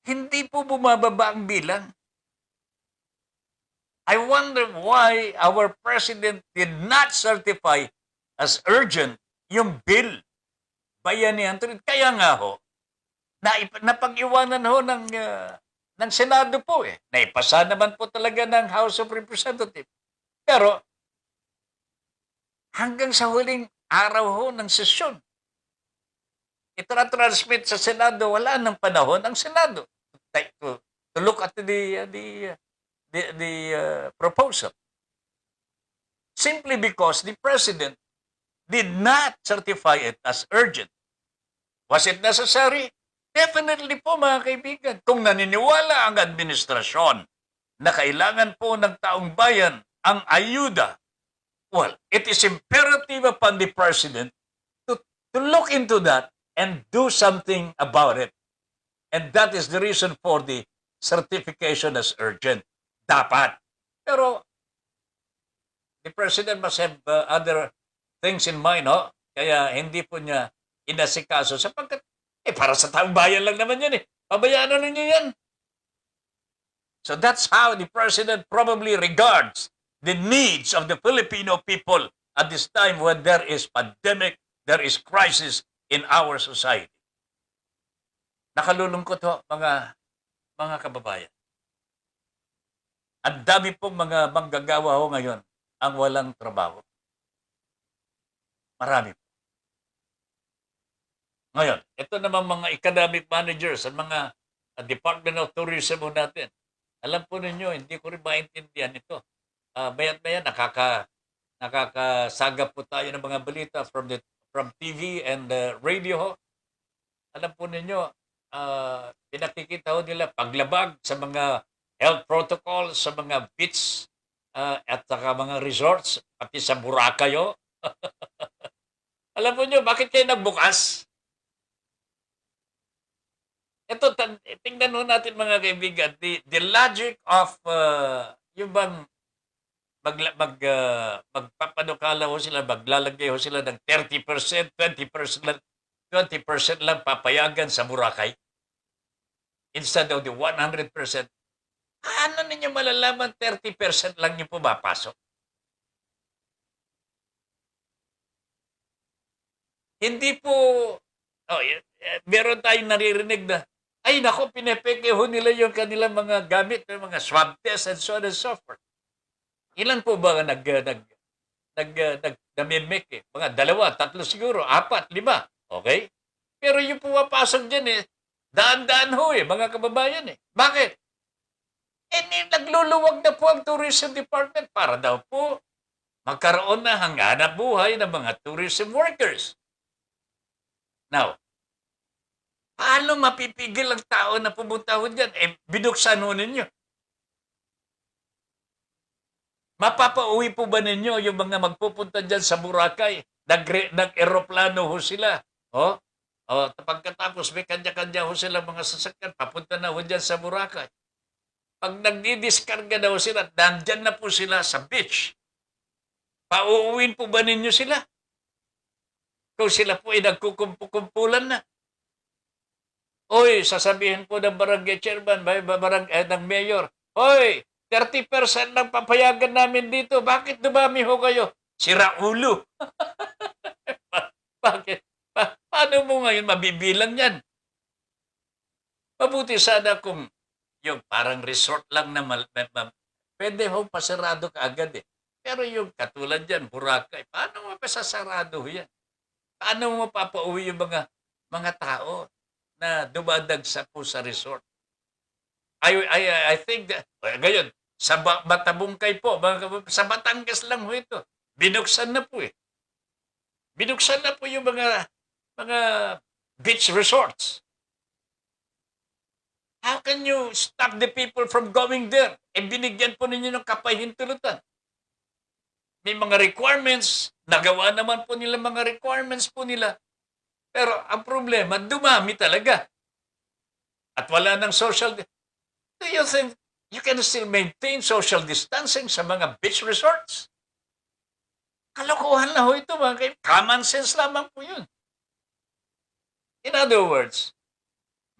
hindi po bumababa ang bilang. I wonder why our President did not certify as urgent yung bill. Bayanihan 3. Kaya nga napag-iwanan ng Senado po eh. Naipasa naman po talaga ng House of Representatives. Pero, hanggang sa huling araw ng sesyon, ito na-transmit sa Senado, wala ng panahon ang Senado to look at the proposal. Simply because the President did not certify it as urgent. Was it necessary? Definitely po mga kaibigan. Kung naniniwala ang administrasyon na kailangan po ng taong bayan ang ayuda, well, it is imperative upon the President to look into that and do something about it. And that is the reason for the certification as urgent. Dapat. Pero, the President must have other things in mind, Kaya hindi po niya inasikaso sapagkat para sa taong bayan lang naman yan eh. Pabayaan na ninyo yan. So that's how the President probably regards the needs of the Filipino people at this time when there is pandemic, there is crisis in our society. Nakalulungkot mga kababayan. Ang dami pong mga manggagawa ngayon ang walang trabaho. Marami po. Ngayon, ito naman mga academic managers at mga Department of Tourism natin. Alam po ninyo, hindi ko rin maintindihan ito. Bayan-bayan, nakakasagap po tayo ng mga balita from TV and radio ho. Alam po ninyo, pinakikita ho nila paglabag sa mga health protocols, sa mga beach at saka mga resorts, pati sa Boracay ho. Alam po nyo, bakit kayo nagbukas? Ito, tingnan ho natin mga kaibigan, the logic of yung bang magpapanukala ho sila, maglalagay ho sila ng 30%, 20% lang, 20% lang papayagan sa Boracay instead of the 100%. Ano ninyo malalaman 30% lang yung pumapasok? Hindi po, meron tayong naririnig na, ay nako, pinepeke ho nila yung kanilang mga gamit, yung mga swab test and so on and so forth. Ilan po ba namimik eh? Mga 2, 3 siguro, 4, 5. Okay? Pero yung pumapasok dyan eh, daan-daan ho eh, mga kababayan eh. Bakit? Nagluluwag na po ang tourism department para daw po magkaroon na hanganap buhay ng mga tourism workers. Now, paano mapipigil ang tao na pumunta ho dyan? Binuksan ho ninyo. Mapapauwi po ba ninyo yung mga magpupunta dyan sa Boracay? Nag-aeroplano ho sila. Pagkatapos may kanya-kanya ho sila mga sasakyan, papunta na ho dyan sa Boracay. Pag nagdidiskarga na ho sila, nandyan na po sila sa beach. Pauuwin po ba ninyo sila? Kung sila po ay nagkukumpulan na. Oy, sasabihin po ng barangay chairman, ng mayor, oy, 30% lang papayagan namin dito. Bakit dumami ho kayo? Sira ulo. Bakit? Paano mo ngayon mabibilang yan? Mabuti sana kung yung parang resort lang na pwede ho pasarado ka agad eh. Pero yung katulad yan, Boracay, paano mo pasasarado yan? Paano mo papauwi yung mga tao na dumadagsa po sa resort? I think that, ngayon, sa Batabungkay po, sa Batangas lang ho ito. Binuksan na po eh. Binuksan na po yung mga beach resorts. How can you stop the people from going there? Binigyan po ninyo ng kapahintulutan. May mga requirements, nagawa naman po nila mga requirements po nila. Pero ang problema, dumami talaga. At wala ng social... Do you think you can still maintain social distancing sa mga beach resorts? Kalokohan na ho ito, mga kaibigan. Common sense lamang po yun. In other words,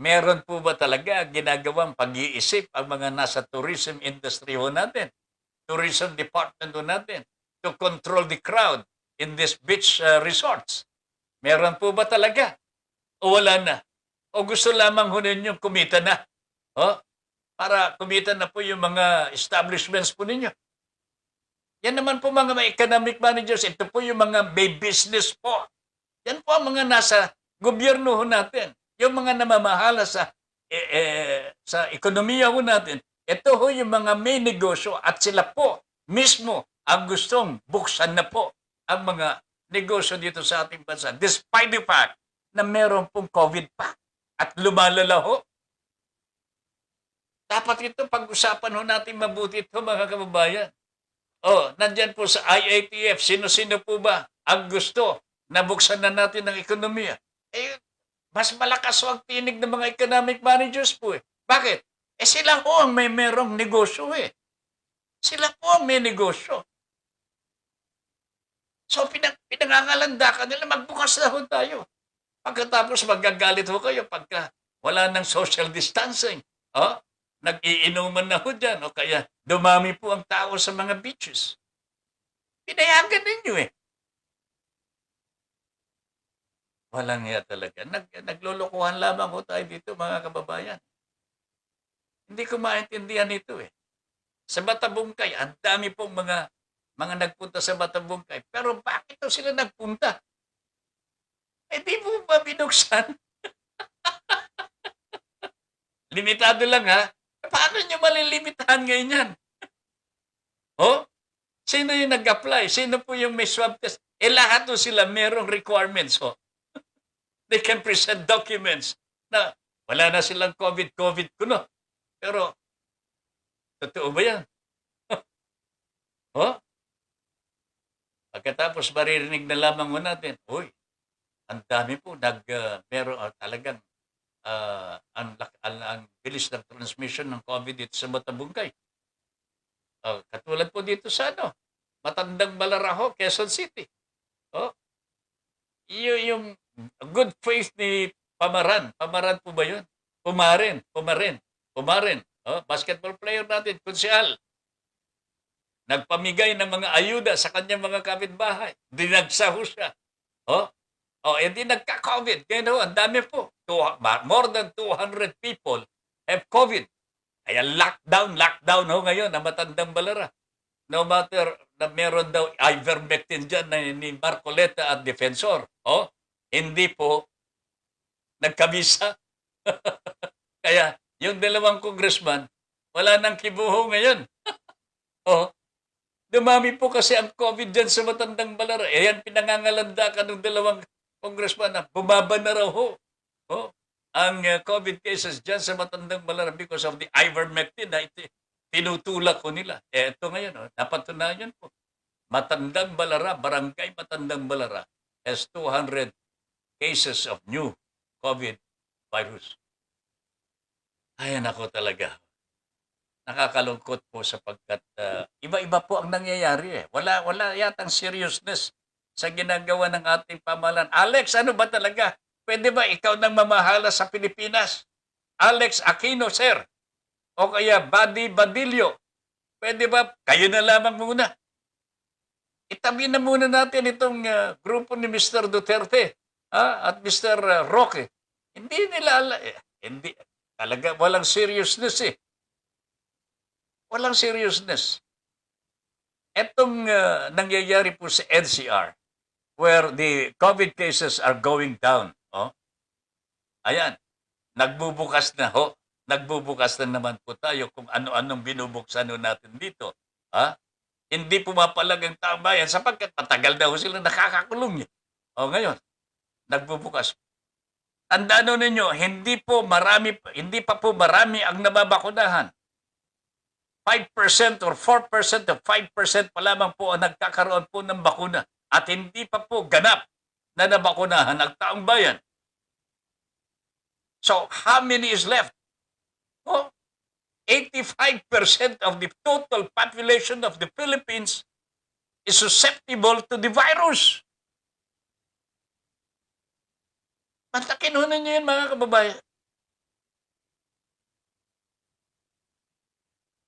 meron po ba talaga ginagawang pag-iisip ang mga nasa tourism industry ho natin, tourism department ho natin, to control the crowd in these beach resorts? Meron po ba talaga? O wala na? O gusto lamang ho ninyong kumita na? Para kumita na po yung mga establishments po ninyo. Yan naman po mga economic managers. Ito po yung mga may business po. Yan po ang mga nasa gobyerno ho natin. Yung mga namamahala sa ekonomiya ho natin. Ito ho yung mga may negosyo at sila po mismo ang gustong buksan na po ang mga negosyo dito sa ating bansa. Despite the fact na meron pong COVID pa at lumalala ho. Dapat ito pag-usapan ho natin mabuti ito mga kababayan. Nandyan po sa IATF, sino-sino po ba ang gusto na buksan na natin ang ekonomiya? Mas malakas ho ang tinig ng mga economic managers po eh. Bakit? Sila ho ang merong negosyo eh. Sila po ang may negosyo. So pinangangalandakan nila, magbukas na ho tayo. Pagkatapos magagalit ho kayo pagka wala ng social distancing. Nag-iinuman na ho dyan, o kaya dumami po ang tao sa mga beaches. Pinayagan ninyo eh. Walang iya talaga. Naglulukuhan lamang ho tayo dito, mga kababayan. Hindi ko maintindihan ito eh. Sa Batabungkay, ang dami pong mga nagpunta sa Batabungkay. Pero bakit daw sila nagpunta? Di po ba binuksan? Limitado lang ha. Paano nyo malilimitahan ngayon yan? Sino yung nag-apply? Sino po yung may swab test? Lahat po sila merong requirements ho. They can present documents na wala na silang COVID kuno. Pero, totoo ba yan? Oh? Pagkatapos maririnig na lamang mo natin, uy, ang dami po, meron talagang ang bilis ng transmission ng COVID dito sa Batabungkay. Katulad po dito sa Matandang Balaraho, Quezon City. Oh, yung good faith ni Pamaran. Pamaran po ba yun? Pumarin. Basketball player natin, konsyal. Nagpamigay ng mga ayuda sa kanyang mga kapitbahay. Dinagsaho siya. Hindi nagka-COVID. Kaya ang dami po. More than 200 people have COVID. Kaya lockdown ngayon na Matandang Balara. No matter na meron daw ivermectin dyan ni Marcoleta at Defensor. Hindi po nagkabisa. Kaya yung dalawang congressman, wala nang kibuho ngayon. Dumami po kasi ang COVID dyan sa Matandang Balara. Yan pinangangalandakan ng dalawang congressman na bumaba na raw ho. Ang COVID cases dyan sa Matandang Balara because of the ivermectin na tinutulak ko nila. Ito ngayon, napatunayan po. Matandang Balara, Barangay Matandang Balara has 200 cases of new COVID virus. Ayan ako talaga. Nakakalungkot po sapagkat iba-iba po ang nangyayari. Wala yatang seriousness sa ginagawa ng ating pamahalaan. Alex, ano ba talaga? Pwede ba ikaw nang mamahala sa Pilipinas? Alex Aquino, sir. O kaya Buddy Badillo. Pwede ba? Kayo na lamang muna. Itabi na muna natin itong grupo ni Mr. Duterte at Mr. Roque. Hindi nila hindi talaga walang seriousness eh. Walang seriousness. Etong nangyayari po sa NCR where the COVID cases are going down. Ayan. Nagbubukas na naman po tayo kung ano-anong binubuksan natin dito. Hindi pumapalag ang taong bayan sapagkat matagal daw sila nakakakulong. Ngayon, nagbubukas. Tandaan ninyo, hindi pa po marami ang nababakunahan. 5% or 4% of 5% pa lamang po ang nagkakaroon po ng bakuna at hindi pa po ganap na nabakunahan ang taong bayan. So, how many is left? 85% of the total population of the Philippines is susceptible to the virus. Matakinunan niyo yun, mga kababayan.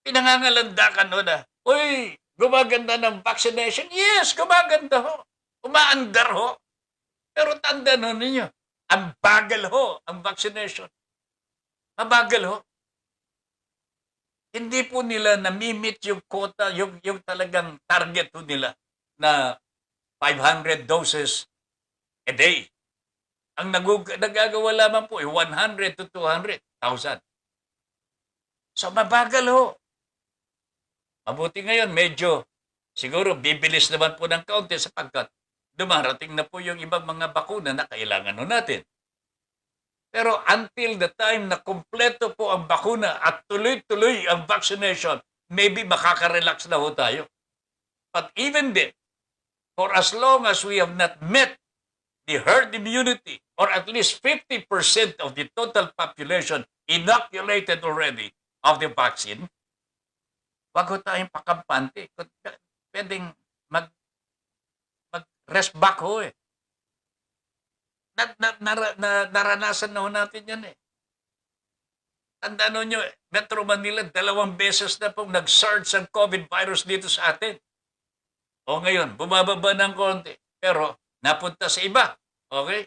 Pinangangalandakan na, uy, gumaganda ng vaccination. Yes, gumaganda ho. Umaandar ho. Pero tandaan ninyo, ang bagal ho ang vaccination. Mabagal ho. Hindi po nila namimit yung quota, yung talagang target ho nila na 500 doses a day. Ang nagagawa lamang po ay 100 to 200,000. So mabagal ho. Mabuti ngayon, medyo siguro bibilis naman po ng kaunti sapagkat dumarating na po yung ibang mga bakuna na kailangan natin. Pero until the time na kumpleto po ang bakuna at tuloy-tuloy ang vaccination, maybe makaka-relax na ho tayo. But even then, for as long as we have not met the herd immunity, or at least 50% of the total population inoculated already of the vaccine, wag ho tayong pakampante. Pwedeng mag-rest back ho eh. Naranasan na ho natin yan eh. Tandaan nyo, Metro Manila, 2 beses na pong nag-surge ang COVID virus dito sa atin. Ngayon, bumababa ng konti. Pero, napunta sa iba. Okay?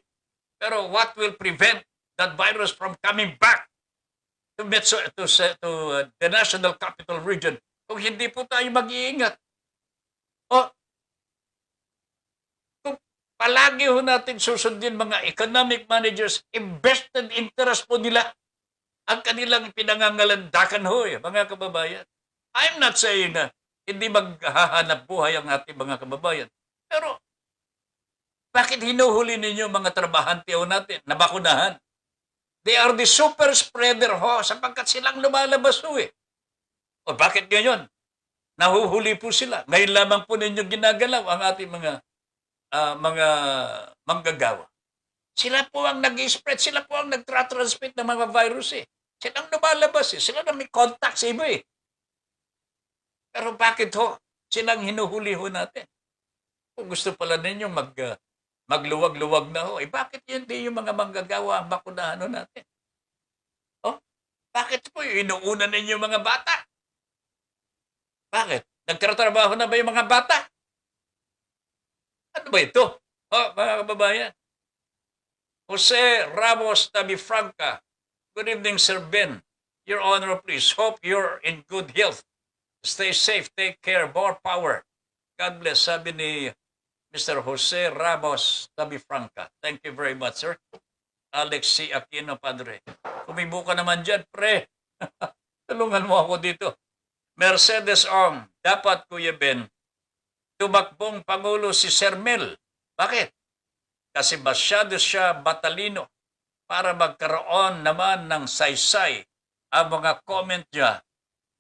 Pero what will prevent that virus from coming back to the National Capital Region kung hindi po tayo mag-iingat? Kung palagi ho natin susundin mga economic managers, invested interest po nila ang kanilang pinangangalandakan ho mga kababayan. I'm not saying na hindi maghahanap buhay ang ating mga kababayan. Pero bakit hinuhuli ninyo mga trabahante ho natin na bakunahan? They are the super spreader ho sapagkat silang lumalabas ho eh. O bakit ngayon? Nahuhuli po sila. Ngayon lamang po ninyo ginagalaw ang ating mga manggagawa. Sila po ang nag-spread, sila po ang nagtra-transmit ng mga virus eh. Silang lumalabas eh. Sila na may contact sa iba eh. Pero bakit ho? Silang hinuhuli ho natin. Kung gusto pala ninyong magluwag-luwag na ho, eh bakit hindi yung mga manggagawa ang bakunahan ho natin? Oh? Bakit po yung inuuna ninyo mga bata? Bakit? Nagtatrabaho na ba yung mga bata? Ano ba ito? Oh, mga kababayan. Jose Ramos Tabifranca. Good evening, Sir Ben. Your Honor, please. Hope you're in good health. Stay safe. Take care. More power. God bless. Sabi ni Mr. Jose Ramos Tabifranca. Thank you very much, sir. Alex C. Aquino, Padre. Kumibo ka naman dyan, pre. Tulungan mo ako dito. Mercedes Ong. Dapat, Kuya Ben, tumakbong Pangulo si Sir Mel. Bakit? Kasi masyado siya batalino para magkaroon naman ng saysay ang mga comment niya.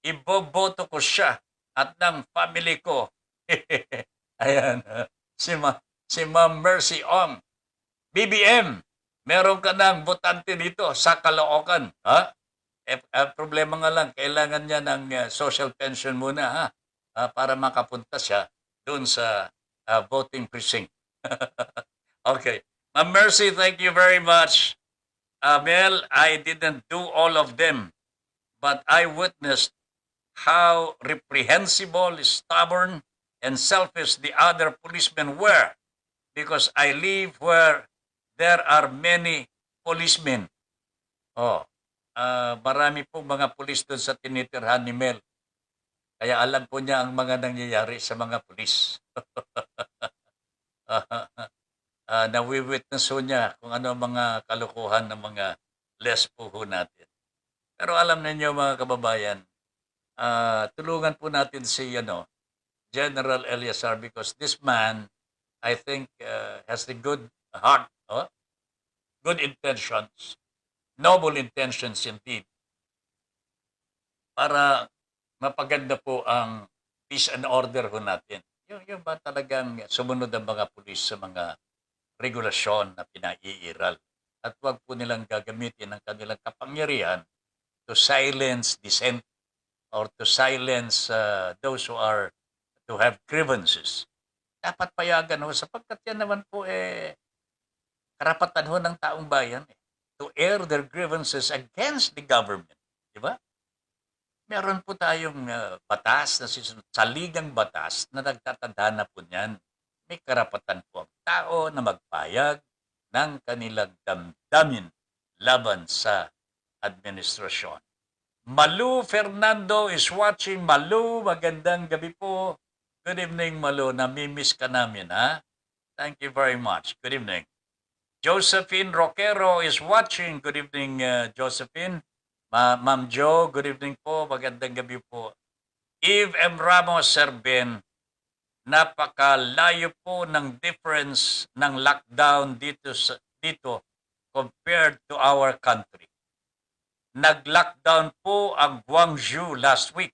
Iboboto ko siya at ng family ko. Ayan, si Ma'am Mercy Ong. BBM, meron ka ng botante dito sa Caloocan. Ha? Problema nga lang, kailangan niya ng social pension muna ha? Para makapunta siya doon sa voting precinct. Okay. Ma'am Mercy, thank you very much. Mel, I didn't do all of them, but I witnessed how reprehensible, stubborn, and selfish the other policemen were because I live where there are many policemen. Oh, marami pong mga pulis doon sa tinitirhan ni Mel. Kaya alam po niya ang mga nangyayari sa mga pulis. Nawi-witness ho niya kung ano ang mga kalukuhan ng mga lespo ho natin. Pero alam niyo mga kababayan, tulungan po natin si General Eliazar because this man, I think, has the good heart, good intentions, noble intentions indeed, para mapaganda po ang peace and order ho natin. Yung ba talagang sumunod ang mga pulis sa mga regulasyon na pinaiiral at huwag po nilang gagamitin ang kanilang kapangyarihan to silence dissent or to silence those who are to have grievances. Dapat payagan ho sapagkat yan naman po karapatan ho ng taong bayan to air their grievances against the government. Di ba? Meron po tayong batas na saligang batas na nagtatandaan na po niyan. May karapatan po ang tao na magpayag ng kanilang damdamin laban sa administrasyon. Malu Fernando is watching. Malu, magandang gabi po. Good evening, Malu. Namimiss ka namin, ha? Thank you very much. Good evening. Josephine Roquero is watching. Good evening, Josephine. Ma'am Jo, good evening po. Magandang gabi po. Eve M. Ramos, Sir Ben, napakalayo po ng difference ng lockdown dito compared to our country. Nag-lockdown po ang Guangzhou last week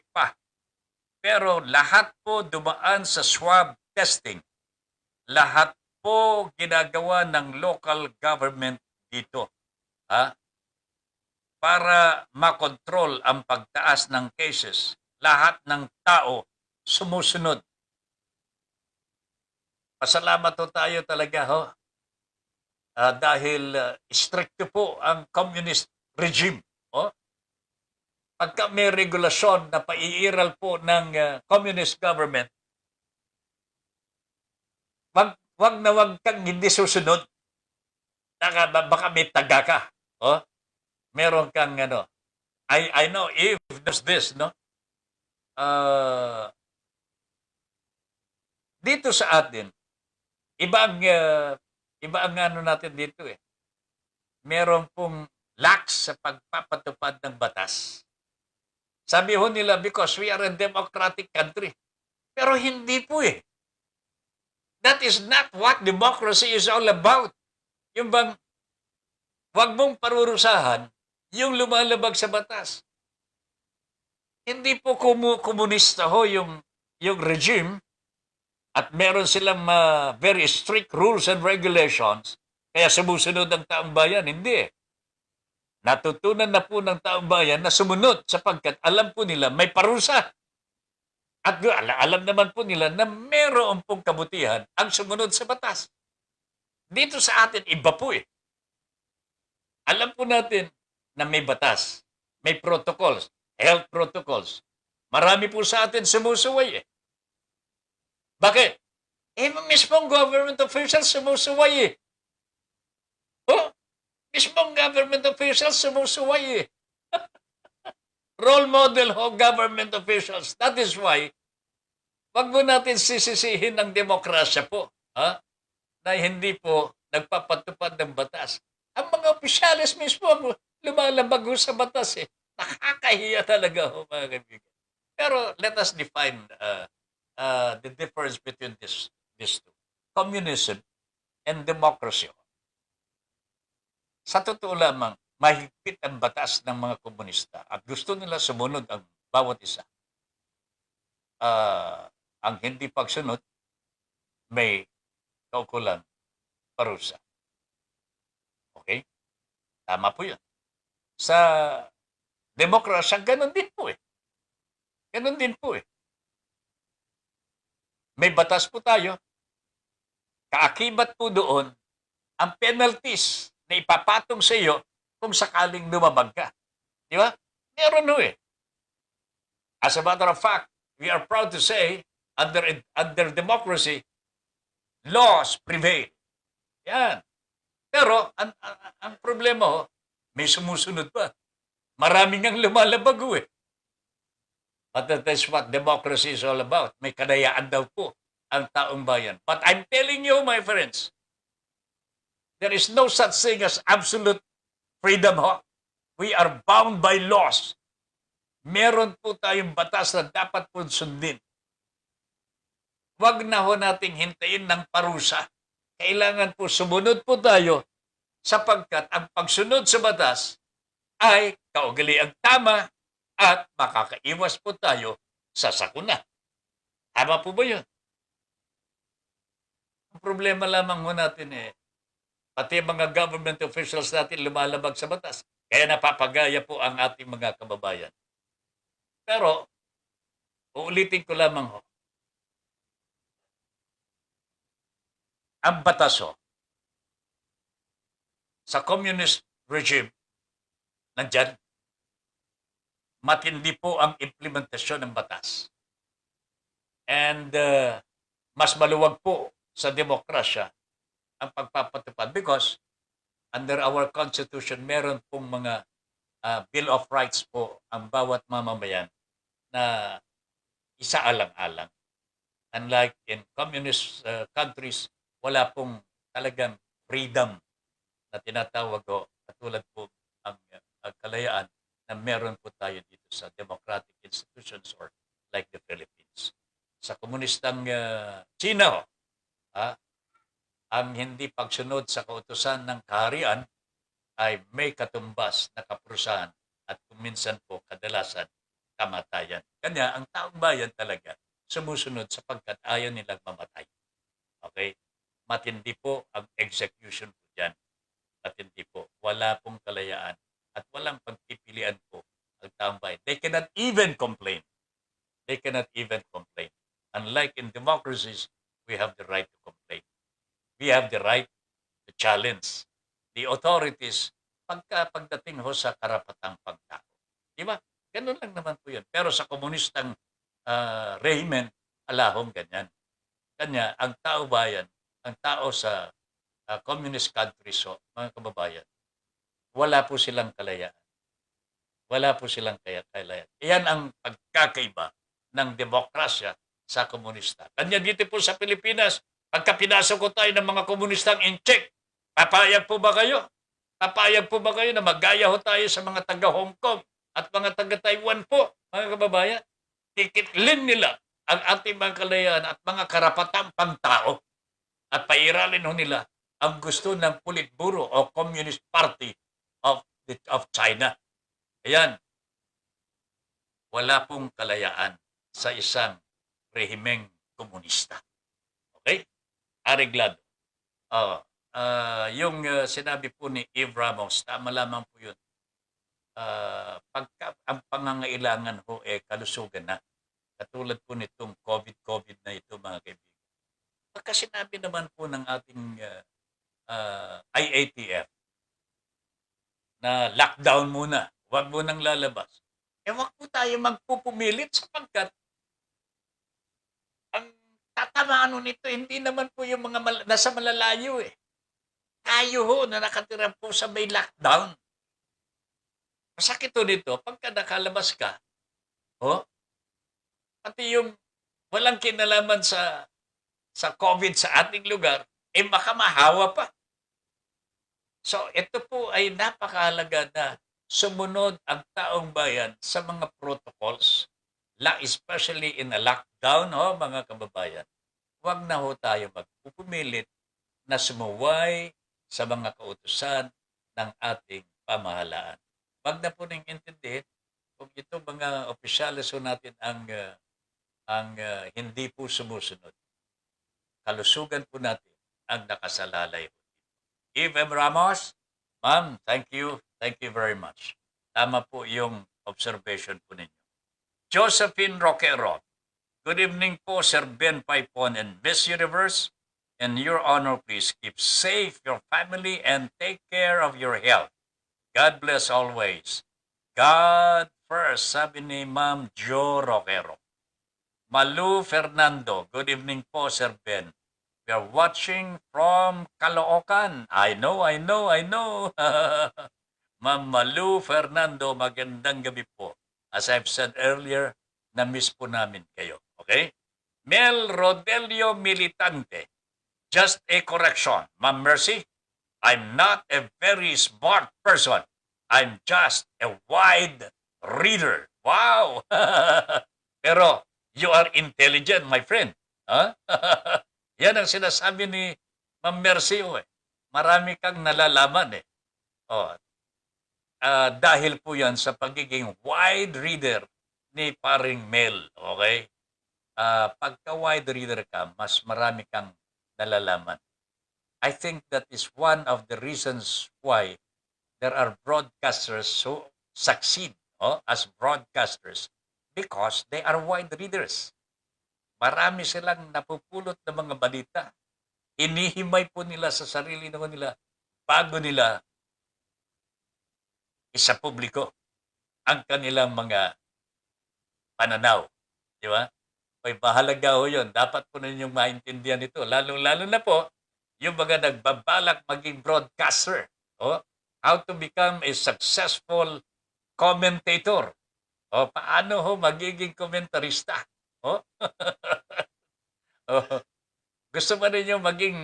pa. Pero lahat po dumaan sa swab testing. Lahat po ginagawa ng local government dito. Para makontrol ang pagtaas ng cases. Lahat ng tao sumusunod. Pasalamat po tayo talaga dahil stricto po ang communist regime. Pagka may regulasyon na paiiral po ng communist government, wag kang hindi susunod. Baka may taga ka. Meron kang I know if there's this, no? Dito sa atin, iba ang natin dito Meron pong lax sa pagpapatupad ng batas. Sabi ho nila, because we are a democratic country. Pero hindi po eh. That is not what democracy is all about. Yung bang, wag mong parurusahan yung lumalabag sa batas. Hindi po komunista ho yung regime at meron silang very strict rules and regulations kaya sumusunod ang taong bayan. Hindi. Natutunan na po ng taong bayan na sumunod sapagkat alam po nila may parusa. At alam naman po nila na meron pong kabutihan ang sumunod sa batas. Dito sa atin, iba po eh. Alam po natin na may batas, may protocols, health protocols. Marami po sa atin sumusuway eh. Bakit? Eh, mismong government officials sumusuway eh. Oh, mismong government officials sumusuway eh. Role model ho government officials. That is why, wag mo natin sisisihin ng demokrasya po. Ha? Na hindi po nagpapatupad ng batas. Ang mga opisyalis mismo lumalabag ho sa batas eh. Nakakahiya talaga ho mga kaibigan. Pero let us define the difference between these two. Communism and democracy. Sa totoo lamang, mahigpit ang batas ng mga komunista at gusto nila sumunod ang bawat isa. Ang hindi pagsunod, may kaukulang parusa. Okay? Tama po yun. Sa demokrasya, ganun din po eh. Ganun din po eh. May batas po tayo. Kaakibat po doon ang penalties na ipapatong sa iyo kung sakaling lumabag ka. Di ba? Meron ho eh. As a matter of fact, we are proud to say, under democracy, laws prevail. Yan. Pero, ang problema ho, may sumusunod pa. Maraming ang lumalabag ho eh. But that is what democracy is all about. May kadayaan daw po ang taong bayan. But I'm telling you, my friends, there is no such thing as absolute freedom. Ho. We are bound by laws. Meron po tayong batas na dapat po sundin. Huwag na ho nating hintayin ng parusa. Kailangan po sumunod po tayo sapagkat ang pagsunod sa batas ay kaugaliang tama at makakaiwas po tayo sa sakuna. Tama po ba yun? Ang problema lamang ho natin eh, pati mga government officials natin lumalabag sa batas. Kaya napapagaya po ang ating mga kababayan. Pero, uulitin ko lamang ho. Ang batas ho, sa communist regime, nandyan, matindi po ang implementasyon ng batas. And mas maluwag po sa demokrasya ang pagpapatupad because under our constitution, meron pong mga Bill of Rights po ang bawat mamamayan na isaalang-alang. Unlike in communist countries, wala pong talagang freedom na tinatawag ko katulad po ang kalayaan na meron po tayo dito sa democratic institutions or like the Philippines. Sa komunistang China, ang hindi pagsunod sa kautusan ng kaharian ay may katumbas na kaprusahan at kuminsan po kadalasan kamatayan. Kanya ang taong bayan talaga sumusunod sapagkat ayaw nilang mamatay. Okay? Matindi po ang execution po dyan. Matindi po. Wala pong kalayaan at walang pagpipilian po ang taong bayan. They cannot even complain. They cannot even complain. Unlike in democracies, we have the right to complain. We have the right to challenge the authorities pagdating ho sa karapatang pagtao. Di ba? Ganun lang naman po yun. Pero sa komunistang rehimen, alahong ganyan. Kanya, ang tao bayan, ang tao sa communist countries, so, mga kababayan, wala po silang kalayaan. Wala po silang kalayaan. Iyan ang pagkakaiba ng demokrasya sa komunista. Kanya dito po sa Pilipinas, pagka pinasok ko tayo ng mga komunistang in-check, papayag po ba kayo? Papayag po ba kayo na magaya ho tayo sa mga taga-Hong Kong at mga taga-Taiwan po mga kababayan, tikitlin nila ang ating mga kalayaan at mga karapatang pangtao at pairalin ho nila ang gusto ng Politburo o Communist Party of China. Ayan, wala pong kalayaan sa isang rehimeng komunista. Okay? Areglado. Yung sinabi po ni Eve Ramos, tama lamang po yun. Pagka ang pangangailangan ho kalusugan na, katulad po nitong COVID na ito mga kaibigan. Pagka sinabi naman po ng ating IATF na lockdown muna, huwag mo nang lalabas. Huwag po tayo magpupumilit sapagkat ang tatamaan nito hindi naman po yung mga nasa malalayo eh. Tayo ho na nakatira po sa may lockdown. Masakit ho nito pagka nakalabas ka, pati yung walang kinalaman sa COVID sa ating lugar, makamahawa pa. So, ito po ay napakahalaga na sumunod ang taong bayan sa mga protocols, especially in a lockdown, mga kababayan. Huwag na ho tayo magpupumilit na sumuway sa mga kautusan ng ating pamahalaan. Huwag na po nang intindihin kung ito mga opisyalis ho natin ang hindi po sumusunod. Kalusugan po natin ang nakasalalay. Eve M. Ramos, ma'am, thank you. Thank you very much. Tama po yung observation po ninyo. Josephine Roquero, good evening po, Sir Ben Paipon and Miss Universe. In your honor, please keep safe your family and take care of your health. God bless always. God first, sabi ni Ma'am Jo Roquero. Malu Fernando, good evening po, Sir Ben. We are watching from Caloocan. I know. Ma'am Malu Fernando, magandang gabi po. As I've said earlier, na-miss po namin kayo. Okay? Mel Rodelio Militante, just a correction. Ma'am Mercy, I'm not a very smart person. I'm just a wide reader. Wow! Pero you are intelligent, my friend. Huh? Yan ang sinasabi ni Ma'am Mercy. Marami kang nalalaman eh. Dahil po yan sa pagiging wide reader ni paring Mel. Okay? Pagka wide reader ka, mas marami kang nalalaman. I think that is one of the reasons why there are broadcasters who succeed as broadcasters because they are wide readers. Marami silang napupulot ng mga balita. Inihimay po nila sa sarili nila bago nila isa publiko ang kanilang mga pananaw. Di ba? May mahalaga ho yun. Dapat po ninyong maintindihan ito. Lalo-lalo na po yung mga nagbabalak maging broadcaster. How to become a successful commentator. Paano ho magiging komentarista? Gusto ba ninyo maging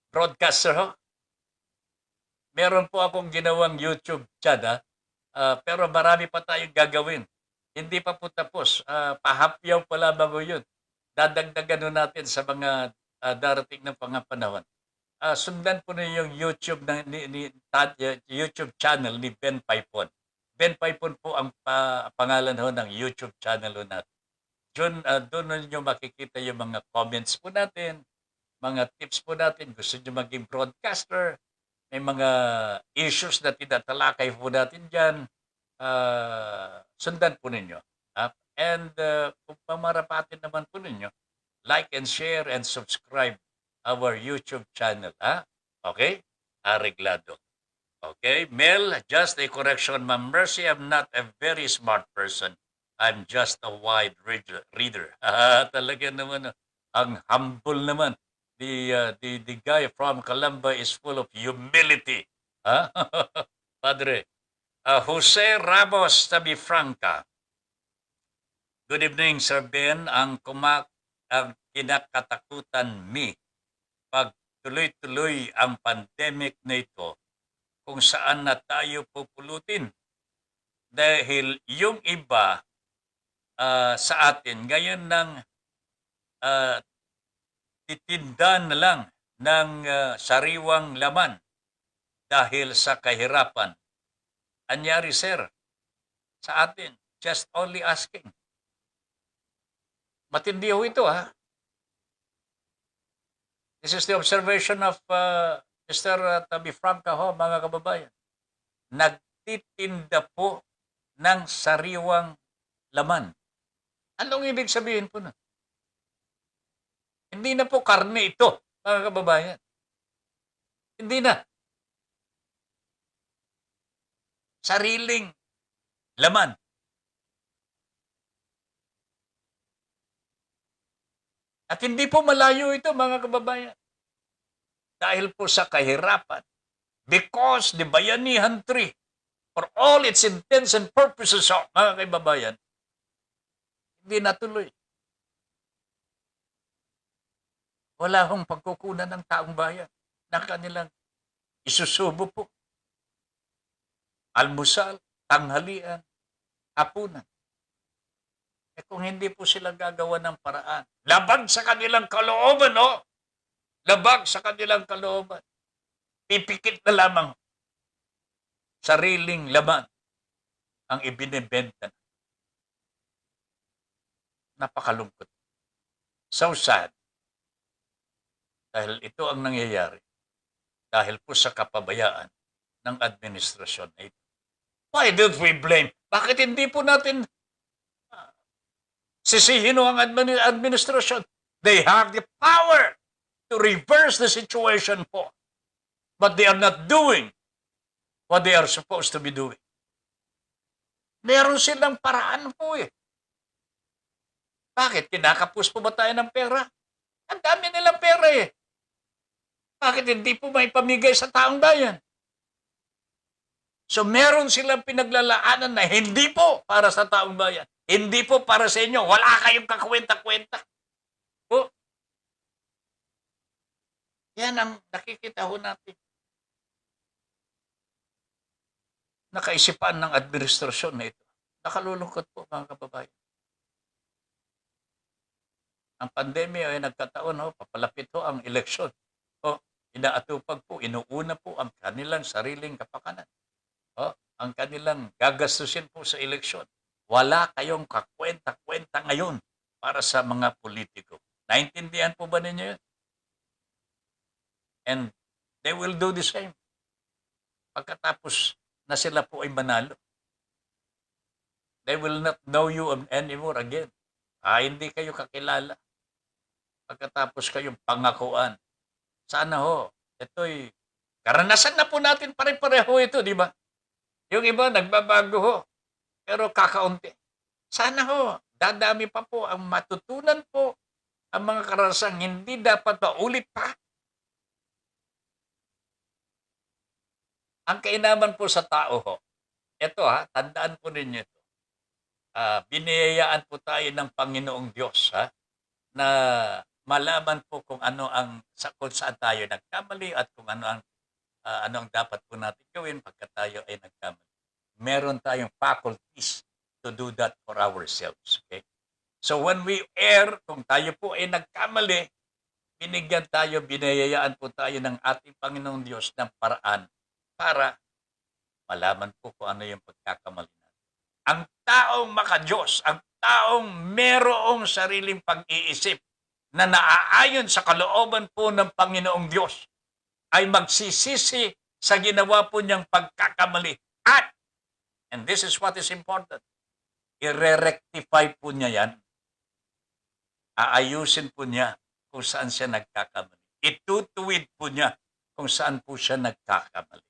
broadcaster ho? Meron po akong ginawang YouTube channel, pero marami pa tayong gagawin. Hindi pa po tapos. Pahapyaw pa lamang ho yun. Dadagdagan natin sa mga darating ng panahon. Sundan po na yung YouTube YouTube channel ni Ben Paipon. Ben Paipon po ang pangalan ho ng YouTube channel ho natin. Doon ninyo makikita yung mga comments po natin, mga tips po natin. Gusto nyo maging broadcaster, may mga issues na tinatalakay po natin dyan. Sundan po ninyo. And kung pamarapatin naman po ninyo, like and share and subscribe our YouTube channel. Okay? Areglado. Okay? Mel, just a correction. Ma'am Mercy, I'm not a very smart person. I'm just a wide reader. Talaga naman, ang humble naman. The guy from Calamba is full of humility. Padre. Jose Ramos, Tabi Franca. Good evening, Sir Ben. Ang kinakatakutan mi pag tuloy-tuloy ang pandemic na ito kung saan na tayo pupulutin Dahil yung iba sa atin ngayon ng titinda na lang ng sariwang laman dahil sa kahirapan. Anyari, sir, sa atin, just only asking. Matindi ho ito, ha? This is the observation of Mr. Tabi Franca, ho, mga kababayan. Nagtitinda po ng sariwang laman. Anong ibig sabihin po nun? Hindi na po karne ito, mga kababayan. Hindi na. Sariling laman. At hindi po malayo ito, mga kababayan. Dahil po sa kahirapan. Because the Bayanihan Tree, for all its intents and purposes, mga kababayan, hindi natuloy. Wala hong pagkukunan ng taong bayan na kanilang isusubo po. Almusal, tanghalian, hapunan. Eh kung hindi po sila gagawa ng paraan, labag sa kanilang kalooban, labag sa kanilang kalooban. Pipikit na lamang sariling laman ang ibinebenta. Napakalungkot. So sad. Dahil ito ang nangyayari. Dahil po sa kapabayaan ng administrasyon na ito. Why don't we blame? Bakit hindi po natin sisihin ang administrasyon? They have the power to reverse the situation po. But they are not doing what they are supposed to be doing. Meron silang paraan po eh. Bakit? Kinakapos po ba tayo ng pera? Ang dami nilang pera eh. Bakit hindi po may pamigay sa taong bayan? So meron silang pinaglalaanan na hindi po para sa taong bayan. Hindi po para sa inyo. Wala kayong kakwenta-kwenta. Po. Yan ang nakikita ho natin. Nakaisipan ng administrasyon na ito. Nakalulungkot po, mga kababayan. Ang pandemya ay nagkataon, papalapit ho ang eleksyon. Inaatupag po, inuuna po ang kanilang sariling kapakanan. Ang kanilang gagastusin po sa eleksyon. Wala kayong kakwenta-kwenta ngayon para sa mga politiko. Naintindihan po ba ninyo yun? And they will do the same. Pagkatapos na sila po ay manalo. They will not know you anymore again. Hindi kayo kakilala. Pagkatapos kayong pangakuan. Sana ho, ito'y karanasan na po natin pare-pareho ito, di ba? Yung iba, nagbabago ho. Pero kakaunti. Sana ho, dadami pa po ang matutunan po ang mga karanasang hindi dapat maulit pa. Ang kainaman po sa tao ho, ito tandaan po ninyo ito. Biniyayaan po tayo ng Panginoong Diyos na malaman po kung ano kung saan tayo nagkamali at kung ano ang dapat po natin gawin pagka tayo ay nagkamali. Meron tayong faculties to do that for ourselves. Okay? So when we err, kung tayo po ay nagkamali, biniyayaan po tayo ng ating Panginoong Diyos ng paraan para malaman po kung ano yung pagkakamali natin. Ang taong makadiyos, ang taong merong sariling pag-iisip na naaayon sa kalooban po ng Panginoong Diyos ay magsisisi sa ginawa po niyang pagkakamali. At, and this is what is important, i-rectify po niya yan. Aayusin po niya kung saan siya nagkakamali. Itutuwid po niya kung saan po siya nagkakamali.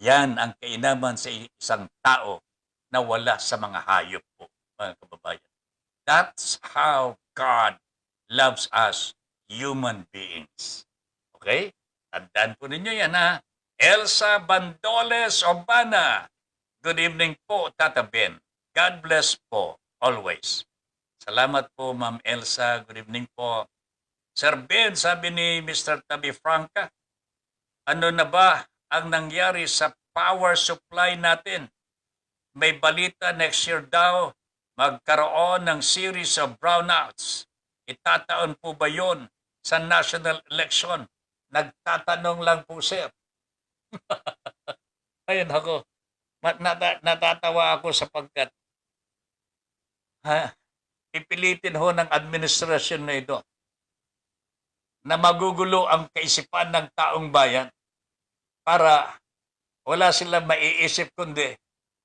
Yan ang kainaman sa isang tao na wala sa mga hayop po, mga kababayan. That's how God loves us, human beings. Okay? Tandaan po ninyo yan, Elsa Bandoles Obana. Good evening po, Tata Ben. God bless po, always. Salamat po, Ma'am Elsa. Good evening po. Sir Ben, sabi ni Mr. Tabi Franca, ano na ba ang nangyari sa power supply natin? may balita next year daw, magkaroon ng series of brownouts. Itataon po ba yun sa national election? Nagtatanong lang po, sir. Ayun ako, natatawa ako sapagkat pipilitin ho ng administrasyon na ito na magugulo ang kaisipan ng taong bayan para wala silang maiisip kundi,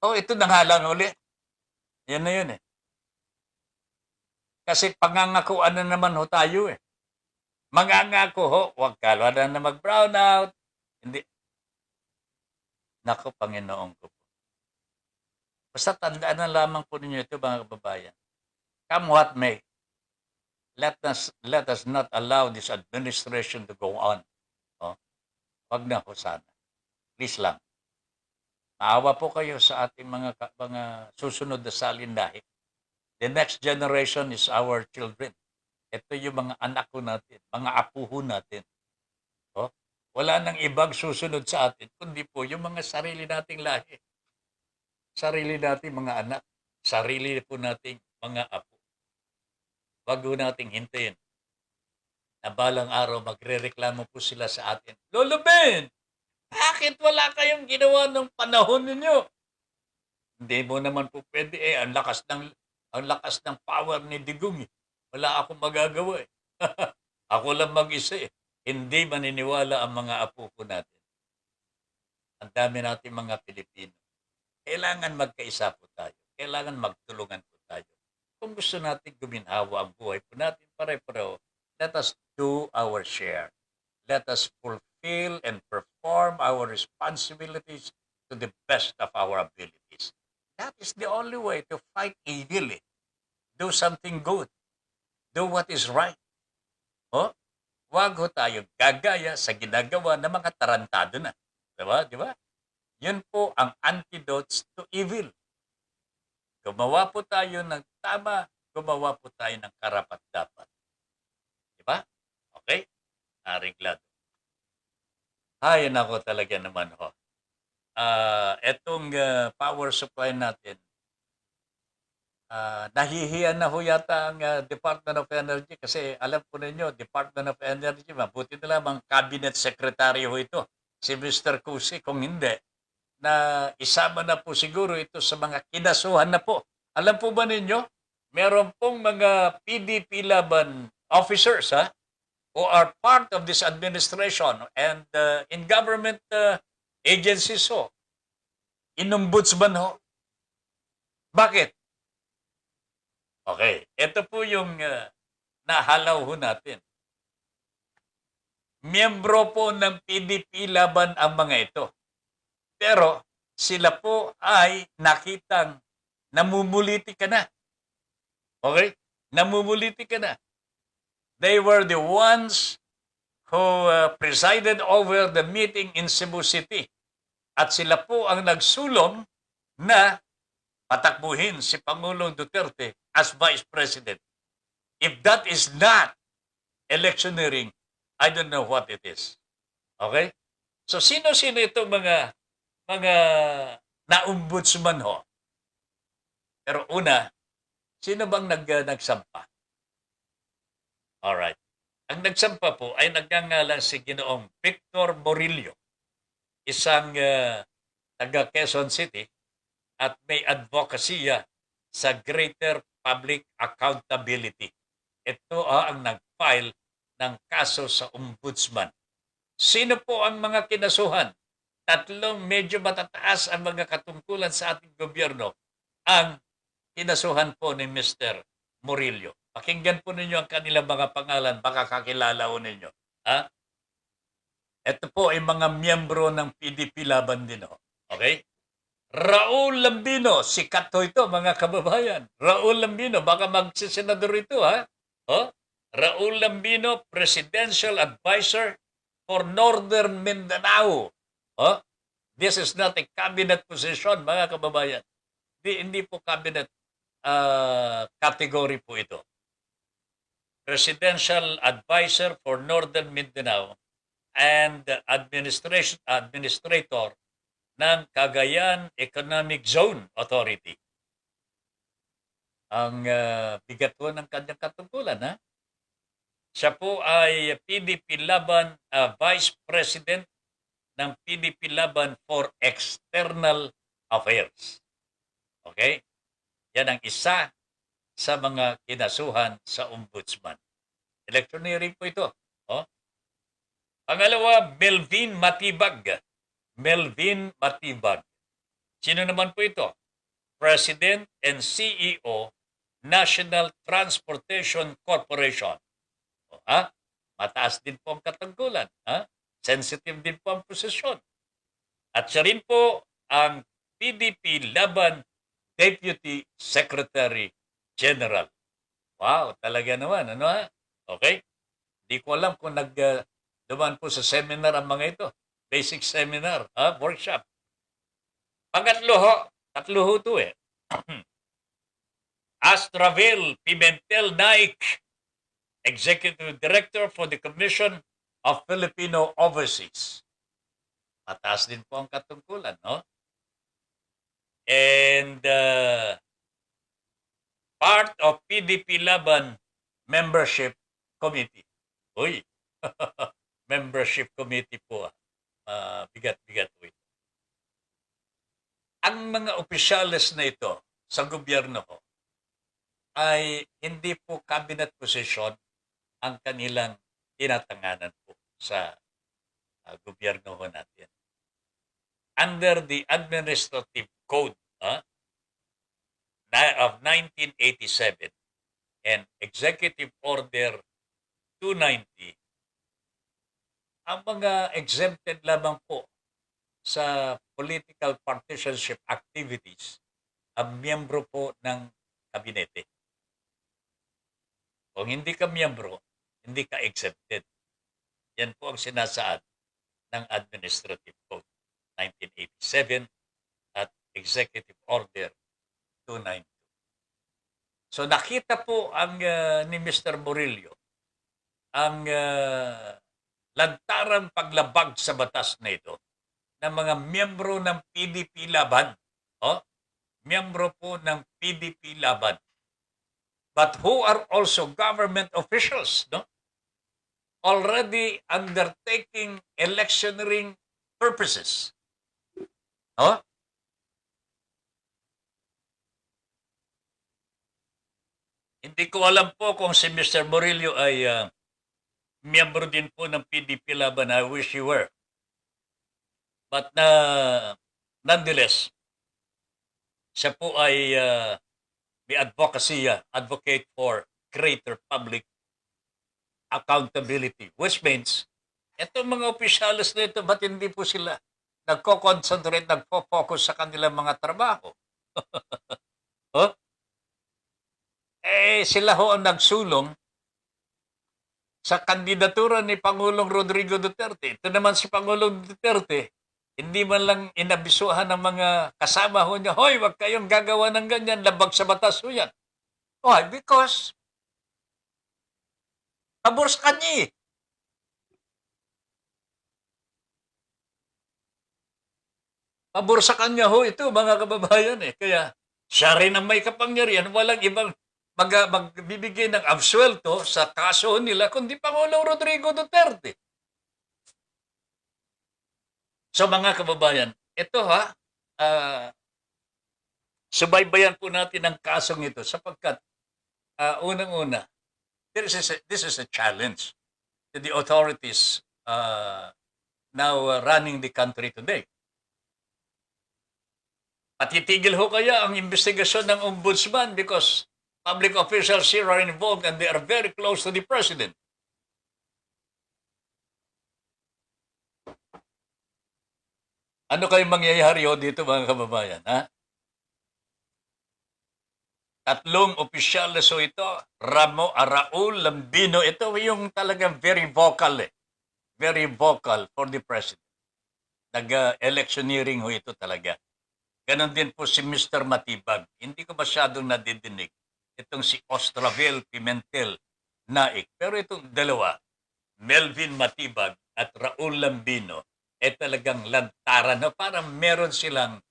ito na nga lang uli. Yan na yun eh. Kasi pangangakuan na naman ho tayo eh. Mangangako ho, huwag ka na mag-brown out. Hindi. Naku, Panginoon ko po. Basta tandaan na lamang po ninyo ito, mga kababayan. Come what may, let us not allow this administration to go on. Wag na ho sana. Please lang. Maawa po kayo sa ating mga susunod na salindahi. The next generation is our children. Ito yung mga anak ko natin, mga apuho natin. Wala nang ibang susunod sa atin, kundi po yung mga sarili nating lahi. Sarili nating mga anak. Sarili po nating mga apo. Wag ho nating hintayin na balang araw magre-reklamo po sila sa atin. Lolo Ben, bakit wala kayong ginawa ng panahon ninyo? Hindi mo naman po pwede eh. Ang lakas ng power ni Digong eh. Wala akong magagawa eh. Ako lang mag-isa eh. Hindi maniniwala ang mga apo po natin. Ang dami natin mga Pilipino. Kailangan magkaisa po tayo. Kailangan magtulungan po tayo. Kung gusto natin guminhawa ang buhay po natin pare-pareho, let us do our share. Let us fulfill and perform our responsibilities to the best of our abilities. That is the only way to fight evil. Do something good. Do what is right. Wag ho tayo gagaya sa ginagawa ng mga tarantado na. Diba? Yun po ang antidotes to evil. Gumawa po tayo ng tama, gumawa po tayo ng karapat-dapat. Diba? Okay? Ariglado. Nako talaga naman ho. Etong power supply natin, nahihiyan na ho yata ang Department of Energy kasi alam po ninyo, Department of Energy, mabuti na lamang cabinet secretary ho ito, si Mr. Cusi, kung hindi, na isama na po siguro ito sa mga kinasuhan na po. Alam po ba ninyo, meron pong mga PDP laban officers who are part of this administration and in government agencies ho, inumbudsman ho. Bakit? Okay, ito po yung nahalaw ho natin. Miyembro po ng PDP laban ang mga ito. Pero sila po ay nakitang namumuliti ka na. Okay? Namumuliti ka na. They were the ones who presided over the meeting in Cebu City. At sila po ang nagsulong na patakbuhin si Pangulong Duterte as Vice President. If that is not electioneering, I don't know what it is. Okay? So sino-sino itong mga na-ombudsman ho? Pero una, sino bang nagsampa? Alright. Ang nagsampa po ay nagngangalan si Ginoong Victor Morillo, isang taga Quezon City at may advokasya sa Greater Public Accountability. Ito ang nag-file ng kaso sa ombudsman. Sino po ang mga kinasuhan? Tatlong medyo matataas ang mga katungkulan sa ating gobyerno ang kinasuhan po ni Mr. Morillo. Pakinggan po ninyo ang kanilang mga pangalan, baka kakilala ho ninyo. Ito po ay mga miyembro ng PDP laban din ho. Okay? Raul Lambino, sikat ho ito mga kababayan. Raul Lambino, baka magsisenador ito Raul Lambino, Presidential Advisor for Northern Mindanao. This is not a cabinet position, mga kababayan. Hindi po cabinet category po ito. Presidential Advisor for Northern Mindanao and Administrator ng Cagayan Economic Zone Authority. Ang bigat po ng kanyang katungkulan, ha? Siya po ay PDP Laban Vice President ng PDP Laban for External Affairs. Okay? Yan ang isa sa mga kinasuhan sa ombudsman. Electioneering po ito. Oh. Pangalawa, Melvin Matibag. Melvin Matibag. Sino naman po ito? President and CEO, National Transportation Corporation. O, ha? Mataas din po ang katanggulan. Ha? Sensitive din po ang posisyon. At siya rin po ang PDP Laban Deputy Secretary General. Wow, talaga naman. Ano ha? Okay? Hindi ko alam kung duman po sa seminar ang mga ito. Basic seminar, workshop. Pangatlo ho, tatlo ho ito eh. Astravel Pimentel Naik, Executive Director for the Commission of Filipino Overseas. Mataas din po ang katungkulan, no? And part of PDP Laban Membership Committee. Uy, membership committee po. Bigat-bigat po ito. Ang mga opisyales na ito sa gobyerno ko ay hindi po cabinet position ang kanilang tinatanganan po sa gobyerno ho natin. Under the Administrative Code of 1987 and Executive Order 290, ang mga exempted lamang po sa political partisanship activities ang miyembro po ng kabinete. Kung hindi ka miyembro, hindi ka exempted. Yan po ang sinasaad ng Administrative Code 1987 at Executive Order 292. So nakita po ang ni Mr. Murillo ang lantarang paglabag sa batas na ito ng mga miyembro ng PDP Laban. Miyembro po ng PDP Laban. But who are also government officials, no? Already undertaking electioneering purposes. Hindi ko alam po kung si Mr. Murillo ay miyembro din po ng PDP Laban. I wish you were. But nonetheless, siya po ay may advocate for greater public accountability. Which means, itong mga opisyalis na ito, ba't hindi po sila nagko-concentrate, nagpo-focus sa kanilang mga trabaho? Sila ho ang nagsulong sa kandidatura ni Pangulong Rodrigo Duterte. Ito naman si Pangulong Duterte, hindi man lang inabisuhan ng mga kasama ho niya, hoy, wag kayong gagawa ng ganyan, labag sa batas ho yan. Why? Because pabor sa kanya eh. Pabor sa kanya ho ito, mga kababayan eh. Kaya siya rin ang may kapangyarihan, walang ibang magbibigay ng absuelto sa kaso nila kundi Pangulong Rodrigo Duterte. So mga kababayan, ito subaybayan po natin ang kasong ito sapagkat unang-una, this is a challenge to the authorities now running the country today. Patitigil ho kaya ang investigasyon ng ombudsman because public officials here are involved and they are very close to the president. Ano kayong mangyayari ho dito mga kababayan? Tatlong opisyal na so ito, Raul Lambino, ito yung talagang very vocal Very vocal for the president. Nag-electioneering ho ito talaga. Ganon din po si Mr. Matibag. Hindi ko masyadong nadidinig itong si Astravel Pimentel Naik. Pero itong dalawa, Melvin Matibag at Raul Lambino, talagang lanta baliktaran, no? Parang meron silang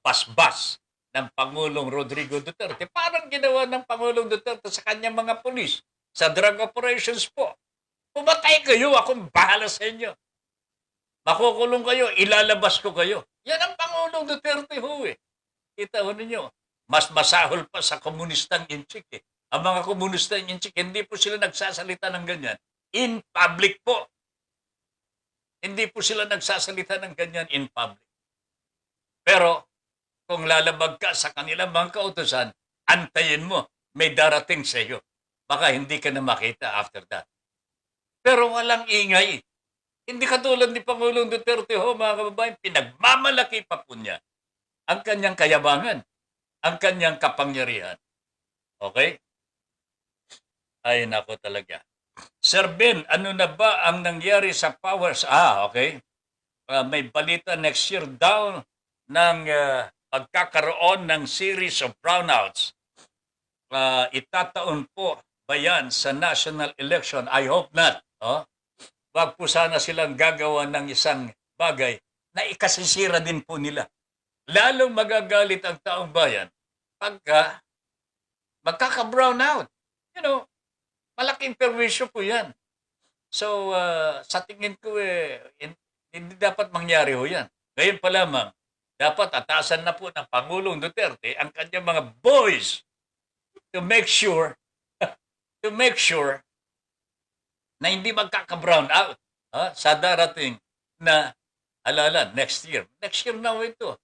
basbas ng Pangulong Rodrigo Duterte. Parang ginawa ng Pangulong Duterte sa kanyang mga pulis sa drug operations po. Pumatay kayo, akong bahala sa inyo. Makukulong kayo, ilalabas ko kayo. Yan ang Pangulong Duterte ho eh. Kita ho ninyo, mas masahol pa sa komunistang inchik eh. Ang mga komunistang inchik, hindi po sila nagsasalita ng ganyan. In public po. Hindi po sila nagsasalita ng ganyan in public. Pero, kung lalabag ka sa kanilang mga kautusan, antayin mo, may darating sa iyo. Baka hindi ka na makita after that. Pero walang ingay. Hindi katulad ni Pangulong Duterte ho, mga kababayan, pinagmamalaki pa po niya ang kanyang kayabangan, ang kanyang kapangyarihan. Okay? Ay, nako talaga. Sir Ben, ano na ba ang nangyari sa powers? Okay. May balita next year daw ng pagkakaroon ng series of brownouts. Itataon po ba yan sa national election? I hope not. Wag po sana silang gagawa ng isang bagay na ikasisira din po nila. Lalong magagalit ang taong bayan pagka magkaka-brown out. You know, malaking perwisyo po yan. So, sa tingin ko, hindi dapat mangyari ho yan. Ngayon pa lamang, dapat atasan na po ng Pangulong Duterte ang kanyang mga boys to make sure na hindi magkaka-brown out sa darating na next year. Next year na ito.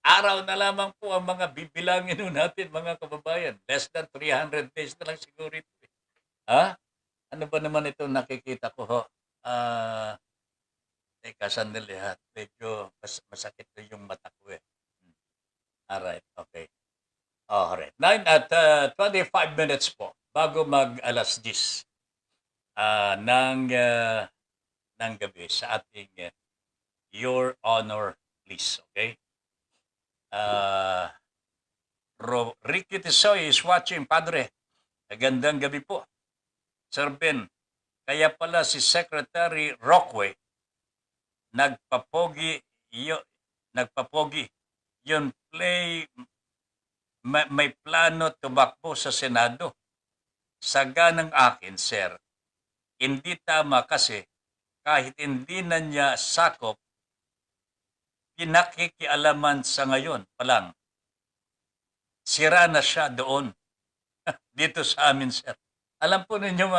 Araw na lamang po ang mga bibilangin natin, mga kababayan. Less than 300 days na lang siguro ito. Ano ba naman ito nakikita ko ho? Teka, sandali ha. Medyo masakit na yung mata ko eh. Alright, okay. Alright. 9 at 25 minutes po bago mag alas 10 ng gabi sa ating Your Honor, please. Okay? Ricky Tisoy is watching, Padre. Magandang gabi po. Sir Ben, kaya pala si Secretary Rockway nagpapogi yun may plano tumakbo sa Senado. Saga ng akin, sir, hindi tama kasi kahit hindi na niya sakop, pinakikialaman sa ngayon pa lang. Sira na siya doon. Dito sa amin, sir. Alam po ninyo,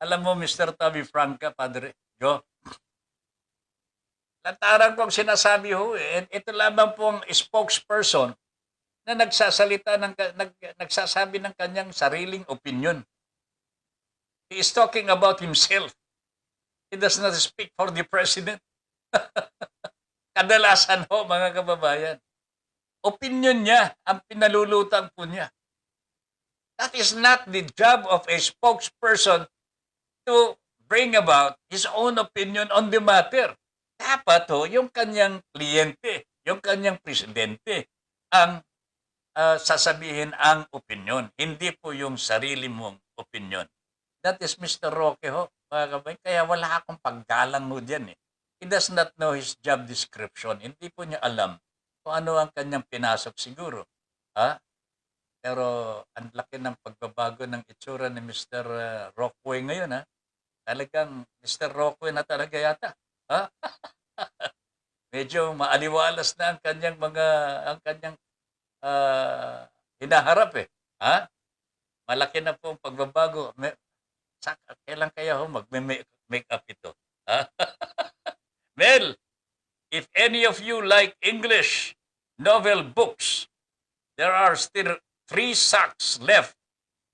alam mo, Mr. Tommy Franca, Padre, Joe, lantaran kong sinasabi ho, ito lamang pong spokesperson na nagsasabi ng kanyang sariling opinion. He is talking about himself. He does not speak for the president. Kadalasan ho, mga kababayan. Opinion niya ang pinalulutang po niya. That is not the job of a spokesperson to bring about his own opinion on the matter. Dapat ho, yung kanyang kliyente, yung kanyang presidente, ang sasabihin ang opinion. Hindi po yung sarili mong opinion. That is Mr. Roque ho, mga kababayan. Kaya wala akong paggalang mo dyan eh. He does not know his job description. Hindi po niya alam kung ano ang kanyang pinasok siguro. Pero ang laki ng pagbabago ng itsura ni Mr. Rockway ngayon. Talagang Mr. Rockway na talaga yata. Medyo maaliwalas na ang kanyang hinaharap eh. Malaki na po ang pagbabago. Kailan kaya ho mag-make up ito? Well, if any of you like English novel books, there are still 3 sacks left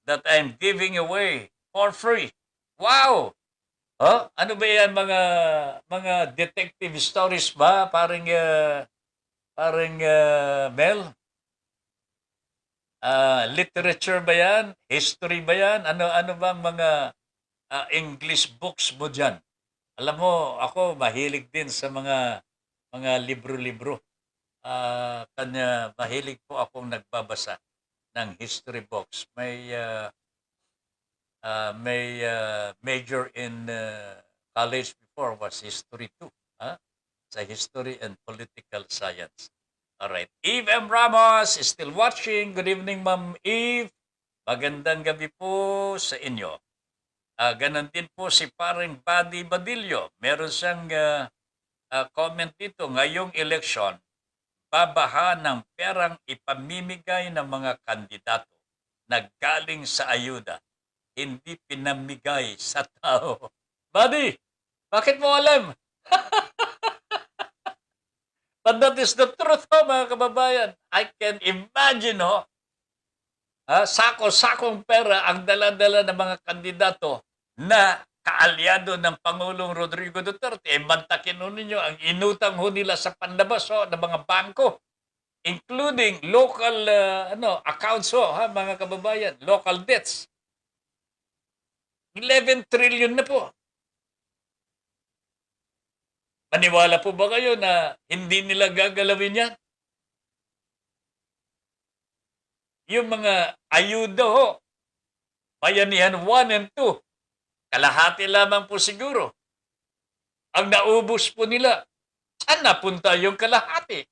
that I'm giving away for free. Wow! Ano ba yan, mga detective stories ba? Parang Mel? Literature ba yan? History ba yan? Ano bang mga English books mo dyan? Alam mo, ako mahilig din sa mga libro-libro. Mahilig po akong nagbabasa ng history books. May major in college before was history too. sa History and Political Science. Alright. Eve M. Ramos is still watching. Good evening, Ma'am Eve. Magandang gabi po sa inyo. Ganon din po si paring Buddy Badillo. Meron siyang comment dito. Ngayong eleksyon, babaha ng perang ipamimigay ng mga kandidato na galing sa ayuda, hindi pinamigay sa tao. Buddy, bakit mo alam? But that is the truth, mga kababayan. I can imagine, sako-sakong pera ang dala-dala ng mga kandidato na kaalyado ng Pangulong Rodrigo Duterte. Bantakin ho ninyo ang inutang ho nila sa panlabas ng mga bangko, including local accounts mga kababayan, local debts. 11 trillion na po. Maniwala po ba kayo na hindi nila gagalawin yan? Yung mga ayuda Bayanihan 1 and 2, kalahati lamang po siguro. Ang naubos po nila, saan napunta yung kalahati?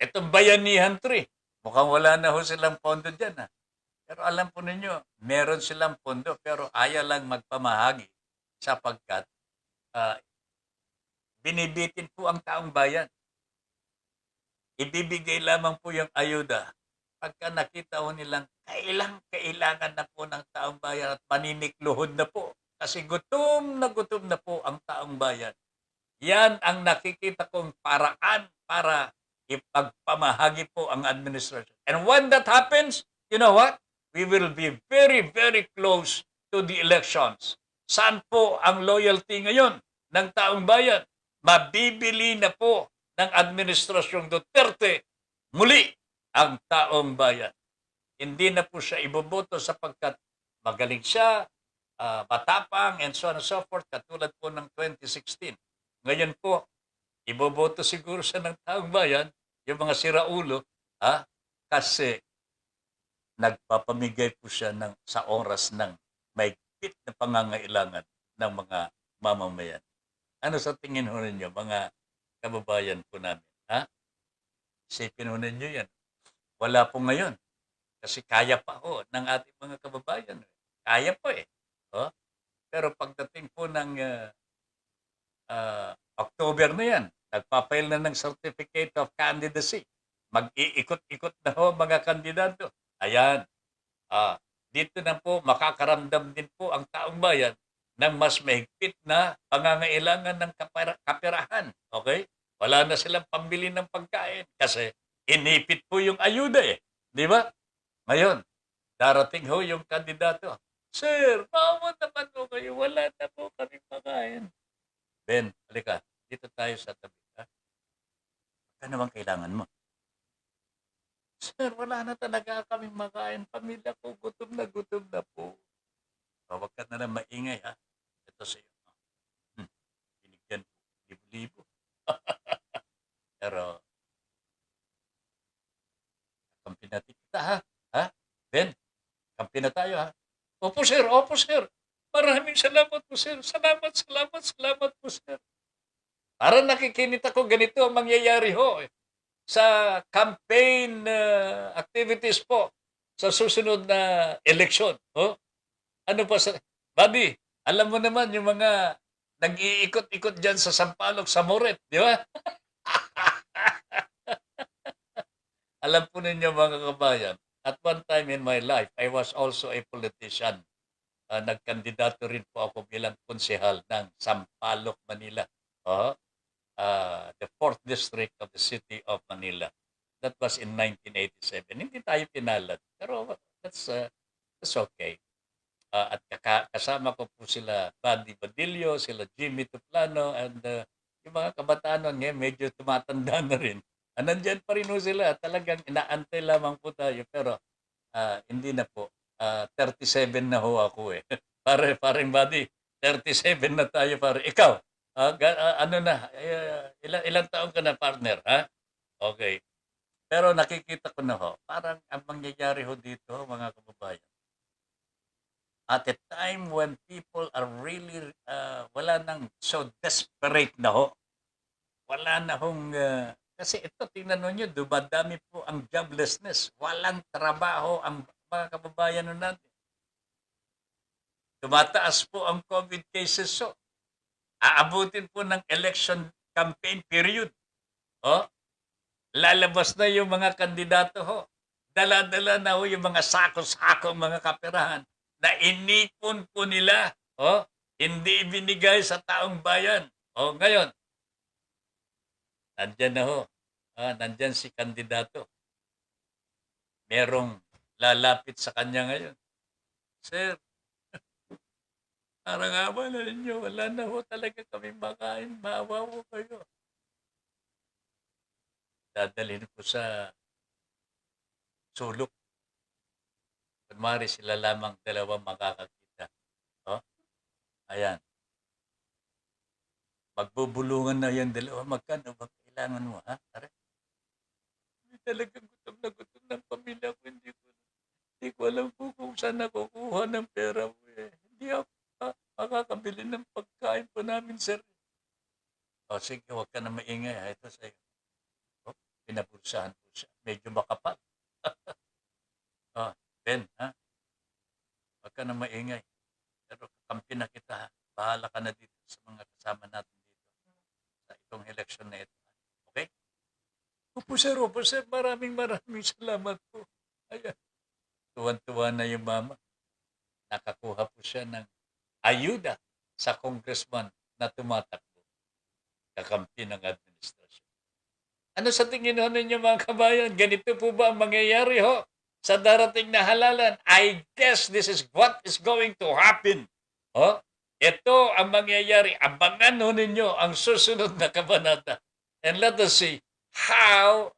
Itong Bayanihan 3, mukhang wala na ho silang pondo dyan. Pero alam po ninyo, meron silang pondo pero ayaw lang magpamahagi sapagkat binibitin po ang taong bayan. Ibibigay lamang po yung ayuda pagka nakita ho nilang kailangan na po ng taong bayan at maninikluhod na po. Kasi gutom na po ang taong bayan. Yan ang nakikita kong paraan para ipagpamahagi po ang administration. And when that happens, you know what? We will be very, very close to the elections. Saan po ang loyalty ngayon ng taong bayan? Mabibili na po ng Administrasyong Duterte muli ang taong bayan. Hindi na po siya iboboto sapagkat magaling siya, matapang, and so on and so forth, katulad po ng 2016. Ngayon po, iboboto siguro siya ng taong bayan, yung mga siraulo, kasi nagpapamigay po siya sa oras ng may na pangangailangan ng mga mamamayan. Ano sa tingin ho ninyo, mga kababayan po namin? Isipin ho ninyo yan. Wala po ngayon. Kasi kaya pa ng ating mga kababayan. Kaya po Pero pagdating po ng October na yan, nagpapail na ng Certificate of Candidacy. Mag-iikot-ikot na mga kandidato. Ayan. Dito na po makakaramdam din po ang taong bayan ng mas mahigpit na pangangailangan ng kaperahan. Okay? Wala na silang pambili ng pagkain kasi inipit po yung ayuda Di ba? Ngayon, darating yung kandidato. Sir, maawa naman po kayo. Wala na po kami pagkain. Ben, halika. Dito tayo sa tabi. Ano bang kailangan mo? Sir, wala na talaga kaming makain. Pamilya ko, gutom na po. Huwag ka na lang maingay, Ito sa iyo. Binigyan po, libo-libo. Pero, kampi natin kita, Ben, kampi na tayo, Opo, sir. Maraming salamat po, sir. Salamat po, sir. Para nakikinit ako, ganito ang mangyayari sa campaign activities po sa susunod na eleksyon. Ano pa sa... Buddy, alam mo naman yung mga nag-iikot-ikot dyan sa Sampaloc, sa Moret, di ba? Alam po ninyo mga kabayan, at one time in my life, I was also a politician. Nagkandidato rin po ako bilang konsehal ng Sampaloc, Manila. The 4th district of the city of Manila. That was in 1987. Hindi tayo pinalad. Pero that's okay. At kasama ko po sila Buddy Badillo, sila Jimmy Tuplano, and yung mga kabataan ngayon medyo tumatanda na rin. Nandyan pa rin sila. Talagang inaantay lamang po tayo. Pero hindi na po. 37 na ako Parang Buddy, 37 na tayo Ikaw, ano na, ilang taon ka na partner, Okay. Pero nakikita ko na parang ang mangyayari dito, mga kababayan, at a time when people are really wala nang so desperate na ho. Wala na hong kasi ito tingnan niyo dumadami po ang joblessness. Walang trabaho ang mga kababayan natin. Tumataas po ang COVID cases. So, aabutin po ng election campaign period. Oh, lalabas na yung mga kandidato ho. Dala-dala na ho yung mga sako-sako mga kaperahan na inipon po nila. Oh, hindi ibinigay sa taong bayan. Oh, ngayon, nandyan na ho. Nandyan si kandidato. Merong lalapit sa kanya ngayon. Sir, parang awa na ninyo. Wala na ho talaga kami makain. Maawa ho kayo. Dadalhin ko sa sulok. Kunwari sila lamang dalawa makakakita. Oh, ayan. Magbubulungan na yung dalawa. Magkano ba kailangan mo, ha? Tara. Hindi talaga gutom na gutom ng pamilya ko. Hindi ko alam po kung saan nakukuha ng pera mo. Hindi ako makakabili ng pagkain po namin, sir. O sige, huwag ka na maingay. Ito sa'yo. Oh, pinabulsahan po siya. Medyo makapal. Ben, ha? Huwag ka na maingay. Pero kakampi na kita, ha? Bahala ka na dito sa mga kasama natin dito sa itong election na ito. Okay? Opo, sir. Maraming salamat po. Ayan. Tuwan-tuwa na yung mama. Nakakuha po siya ng ayuda sa congressman na tumatakbo. Kakampi ng administrasyon. Ano sa tingin ho ninyo mga kabayan? Ganito po ba ang mangyayari ho sa darating na halalan? I guess this is what is going to happen. Oh, ito ang mangyayari. Abangan ho ninyo ang susunod na kabanata. And let us see how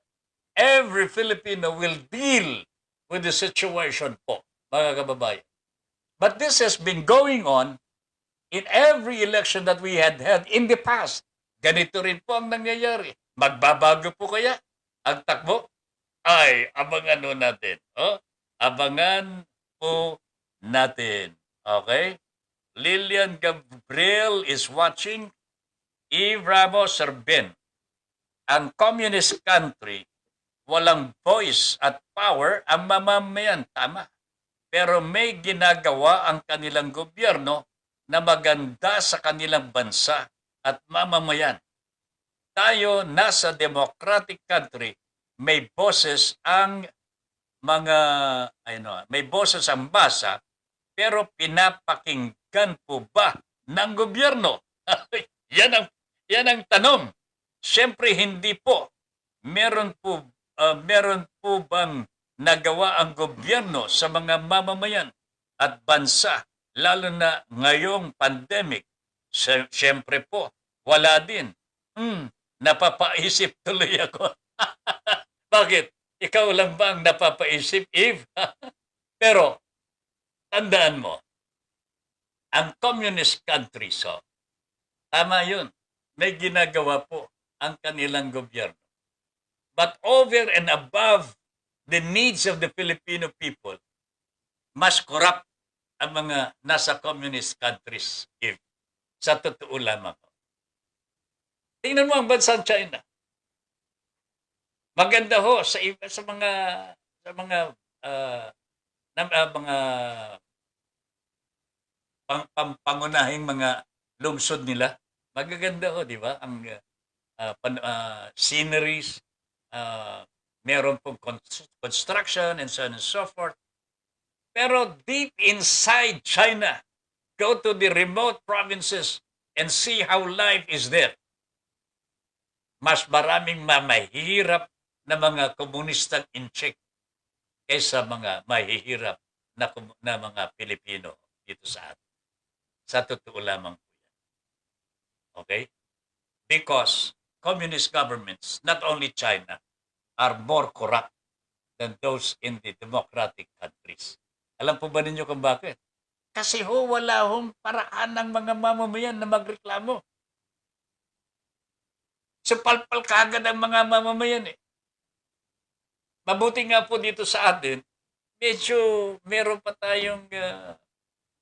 every Filipino will deal with the situation po, mga kababayan. But this has been going on in every election that we had in the past. Ganito rin po ang nangyayari. Magbabago po kaya ang takbo? Ay, abangan po natin. Oh? Abangan po natin. Okay? Lilian Gabriel is watching. Eve Ramos Serben. Ang communist country, walang voice at power ang mamamayan. Tama. Pero may ginagawa ang kanilang gobyerno na maganda sa kanilang bansa at mamamayan. Tayo nasa democratic country, may boses ang may boses ang masa, pero pinapakinggan po ba ng gobyerno? yan ang tanong. Siyempre hindi po. Meron po bang nagawa ang gobyerno sa mga mamamayan at bansa, lalo na ngayong pandemic? Siyempre po, wala din. Napapaisip tuloy ako. Bakit? Ikaw lang ba ang napapaisip, Eve? Pero, tandaan mo, ang communist countries, tama yun. May ginagawa po ang kanilang gobyerno. But over and above the needs of the Filipino people, mas corrupt ang mga nasa communist countries, Eve. Sa totoo lamang. Tingnan mo ang bansang China. Maganda ho sa mga pangunahing mga lungsod nila. Magaganda ho, di ba? Ang sceneries, meron pong construction and so on and so forth. Pero deep inside China, go to the remote provinces and see how life is there. Mas maraming mahihirap na mga komunistang in-check kaysa mga mahihirap na mga Pilipino dito sa atin. Sa totoo lamang po yan. Okay? Because communist governments, not only China, are more corrupt than those in the democratic countries. Alam po ba ninyo kung bakit? Kasi wala hong paraan ng mga mamamayan na magreklamo. So palpal kagad ang mga mamamayan eh. Mabuti nga po dito sa atin, medyo meron pa tayong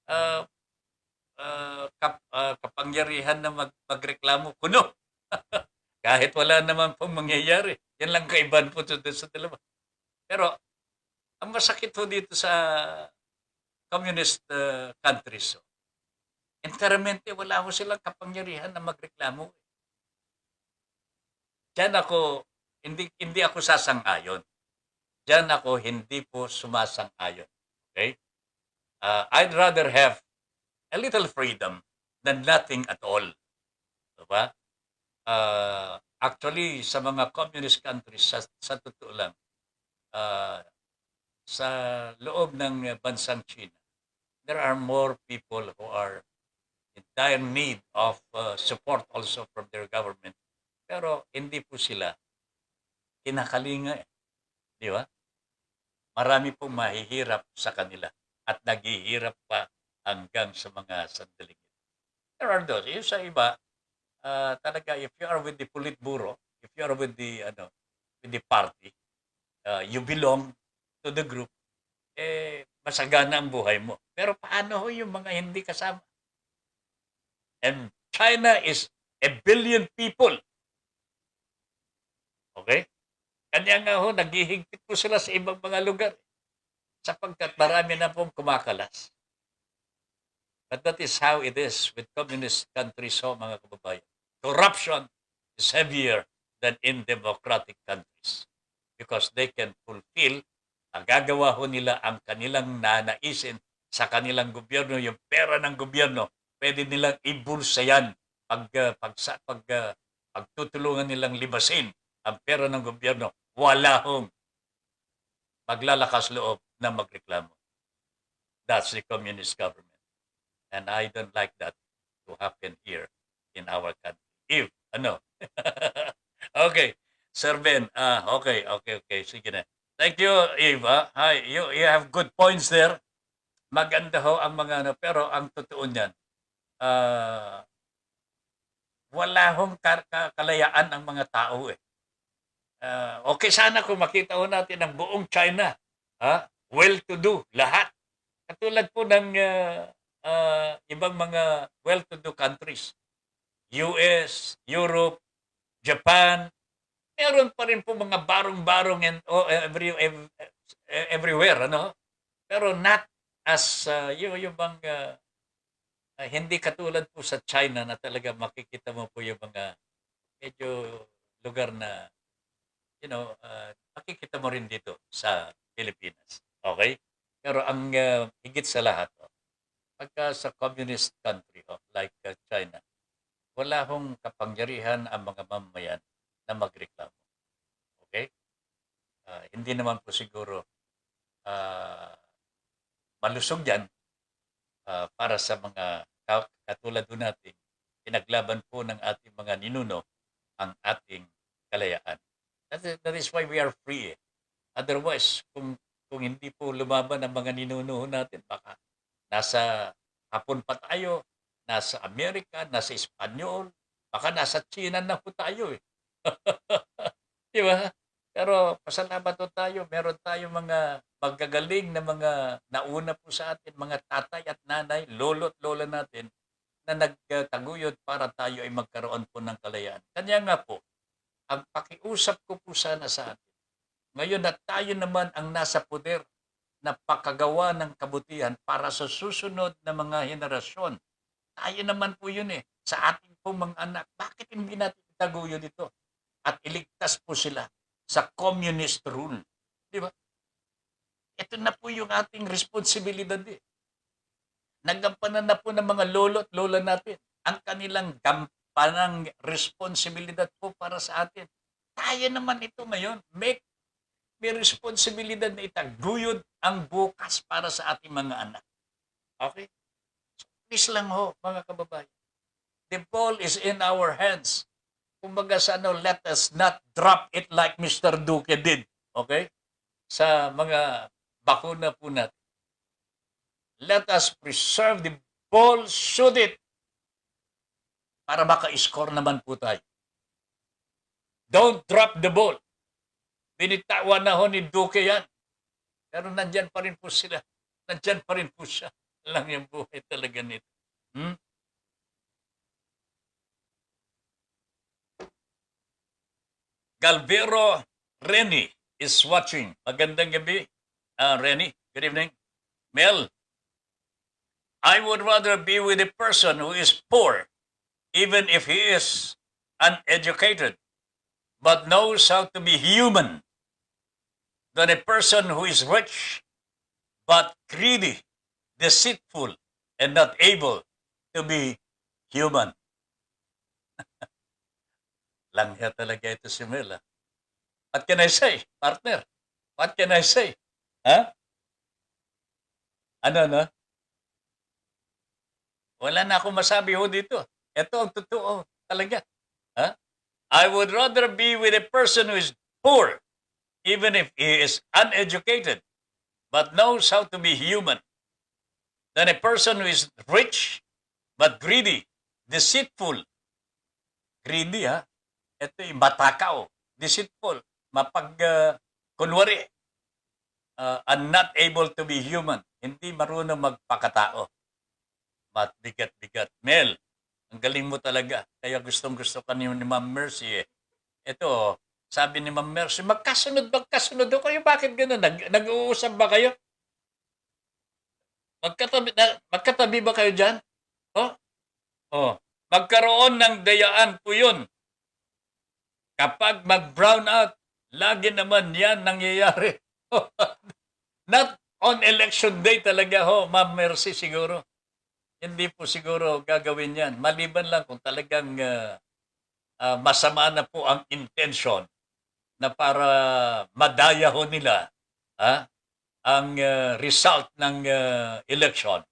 ah, kapangyarihan na magreklamo kuno. Kahit wala naman pong mangyayari. Yan lang kaibahan po sa dalawa. Pero ang masakit po dito sa communist countries, enteramente wala ho silang kapangyarihan na magreklamo. Diyan ako, hindi ako sasang-ayon. Diyan ako hindi po sumasang-ayon. Okay? I'd rather have a little freedom than nothing at all. Diba? Actually, sa mga communist countries, sa totoo lang, uh, sa loob ng bansang China, there are more people who are in dire need of support also from their government. Pero hindi po sila kinakalinga. Di ba? Marami pong mahihirap sa kanila at naghihirap pa hanggang sa mga sandaling. There are those. Yung sa iba, talaga, if you are with the Politburo, if you are with the party, you belong to the group, masagana ang buhay mo. Pero paano ho yung mga hindi kasama? And China is 1 billion people. Okay? Kanya nga ho, naghihigpit po sila sa ibang mga lugar sapagkat marami na pong kumakalas. But that is how it is with communist countries, ho, mga kababayan. Corruption is heavier than in democratic countries because they can fulfill, gagawa ho nila ang kanilang nanaisin sa kanilang gobyerno, yung pera ng gobyerno, pwede nilang ibulsa yan pagtutulungan nilang libasin ang pera ng gobyerno. Wala hong maglalakas loob na magreklamo. That's the communist government. And I don't like that to happen here in our country. Okay. Sir Ben, okay. Sige na. Thank you, Eva. Hi, you have good points there. Maganda ho ang mga pero ang totoo niyan, wala hong kalayaan ang mga tao eh. Okay sana kung makita ho natin ang buong China, well-to-do, lahat. Katulad po ng ibang mga well-to-do countries. US, Europe, Japan, meron pa rin po mga barong-barong everywhere, ano? Pero not as yung bang hindi katulad po sa China na talaga makikita mo po yung mga medyo lugar na makikita mo rin dito sa Pilipinas. Okay? Pero ang higit sa lahat, pagka sa communist country like China, wala hong kapangyarihan ang mga mamamayan na magreklamo. Okay? Hindi naman po siguro malusog yan para sa mga katulad po natin, pinaglaban po ng ating mga ninuno ang ating kalayaan. That is why we are free. Otherwise, kung hindi po lumaban ang mga ninuno natin, baka nasa Hapon pa tayo, nasa Amerika, nasa Espanyol, baka nasa China na po tayo eh. Di ba? Pero pasalamat po tayo, meron tayong mga magagaling na mga nauna po sa atin, mga tatay at nanay, lolo at lola natin, na nagtaguyod para tayo ay magkaroon po ng kalayaan. Kanya nga po, ang pakiusap ko po sana sa atin, ngayon na tayo naman ang nasa poder na pakagawa ng kabutihan para sa susunod na mga henerasyon. Tayo naman po yun eh, sa ating pong mga anak. Bakit hindi natin itaguyod ito? At iligtas po sila sa communist rule. Di ba? Ito na po yung ating responsibilidad eh. Nagampanan na po ng mga lolo at lola natin ang kanilang gampanang responsibilidad po para sa atin. Tayo naman ito ngayon. May responsibilidad na itaguyod ang bukas para sa ating mga anak. Okay? So, please lang ho, mga kababayan. The ball is in our hands. Kumbaga sa let us not drop it like Mr. Duque did. Okay? Sa mga bakuna po natin. Let us preserve the ball, shoot it, para maka-score naman po tayo. Don't drop the ball. Binitawan na ho ni Duque yan. Pero nandyan pa rin po sila. Nandyan pa rin po siya. lang yung buhay talaga nito. Hmm? Galvero Reni is watching. Magandang gabi, Reni. Good evening. Mel, I would rather be with a person who is poor, even if he is uneducated, but knows how to be human, than a person who is rich, but greedy, deceitful, and not able to be human. Langya talaga ito si Mel. What can I say, partner? What can I say? Ha? Ano, no? Wala na akong masabi ho dito. Ito ang totoo talaga. Ha? I would rather be with a person who is poor, even if he is uneducated, but knows how to be human, than a person who is rich, but greedy, deceitful. Greedy, ha? Ito yung matakaw, deceitful, kunwari, and not able to be human. Hindi marunong magpakatao. Bigat-bigat. Mel, ang galing mo talaga. Kaya gustong-gusto ka ni Ma'am Mercy eh. Ito, sabi ni Ma'am Mercy, magkasunod ho kayo. Bakit gano'n? Nag-uusap ba kayo? Magkatabi ba kayo dyan? Oh? Oh. Magkaroon ng dayaan po yun. Kapag mag-brown out, lagi naman yan nangyayari. Not on election day talaga ho, Ma'am Mercy siguro. Hindi po siguro gagawin yan. Maliban lang kung talagang masama na po ang intention na para madaya ho nila ang result ng election.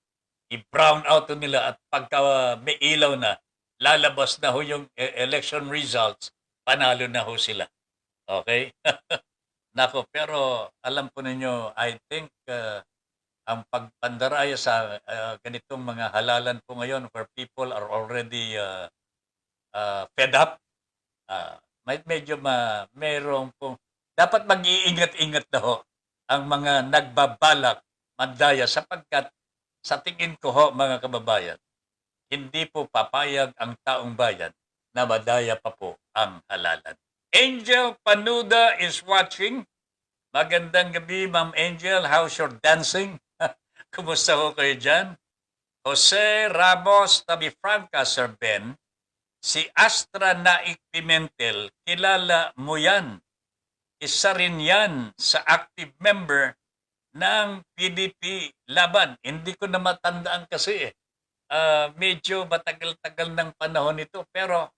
I-brown out ho nila at pagka may ilaw na, lalabas na ho yung election results, panalo na ho sila. Okay? Nako, pero alam po ninyo, I think ang pagpandaraya sa ganitong mga halalan po ngayon where people are already fed up, medyo mayroong po, dapat mag-iingat-ingat na ho ang mga nagbabalak mandaya sapagkat sa tingin ko ho mga kababayan, hindi po papayag ang taong bayan na madaya pa po ang halalan. Angel Panuda is watching. Magandang gabi, Ma'am Angel. How's your dancing? Kumusta ho kayo dyan? Jose Ramos Tabifranca, Sir Ben. Si Astra Naik Pimentel, kilala mo yan. Isa rin yan sa active member ng PDP Laban. Hindi ko na matandaan kasi eh. Medyo matagal-tagal ng panahon ito. Pero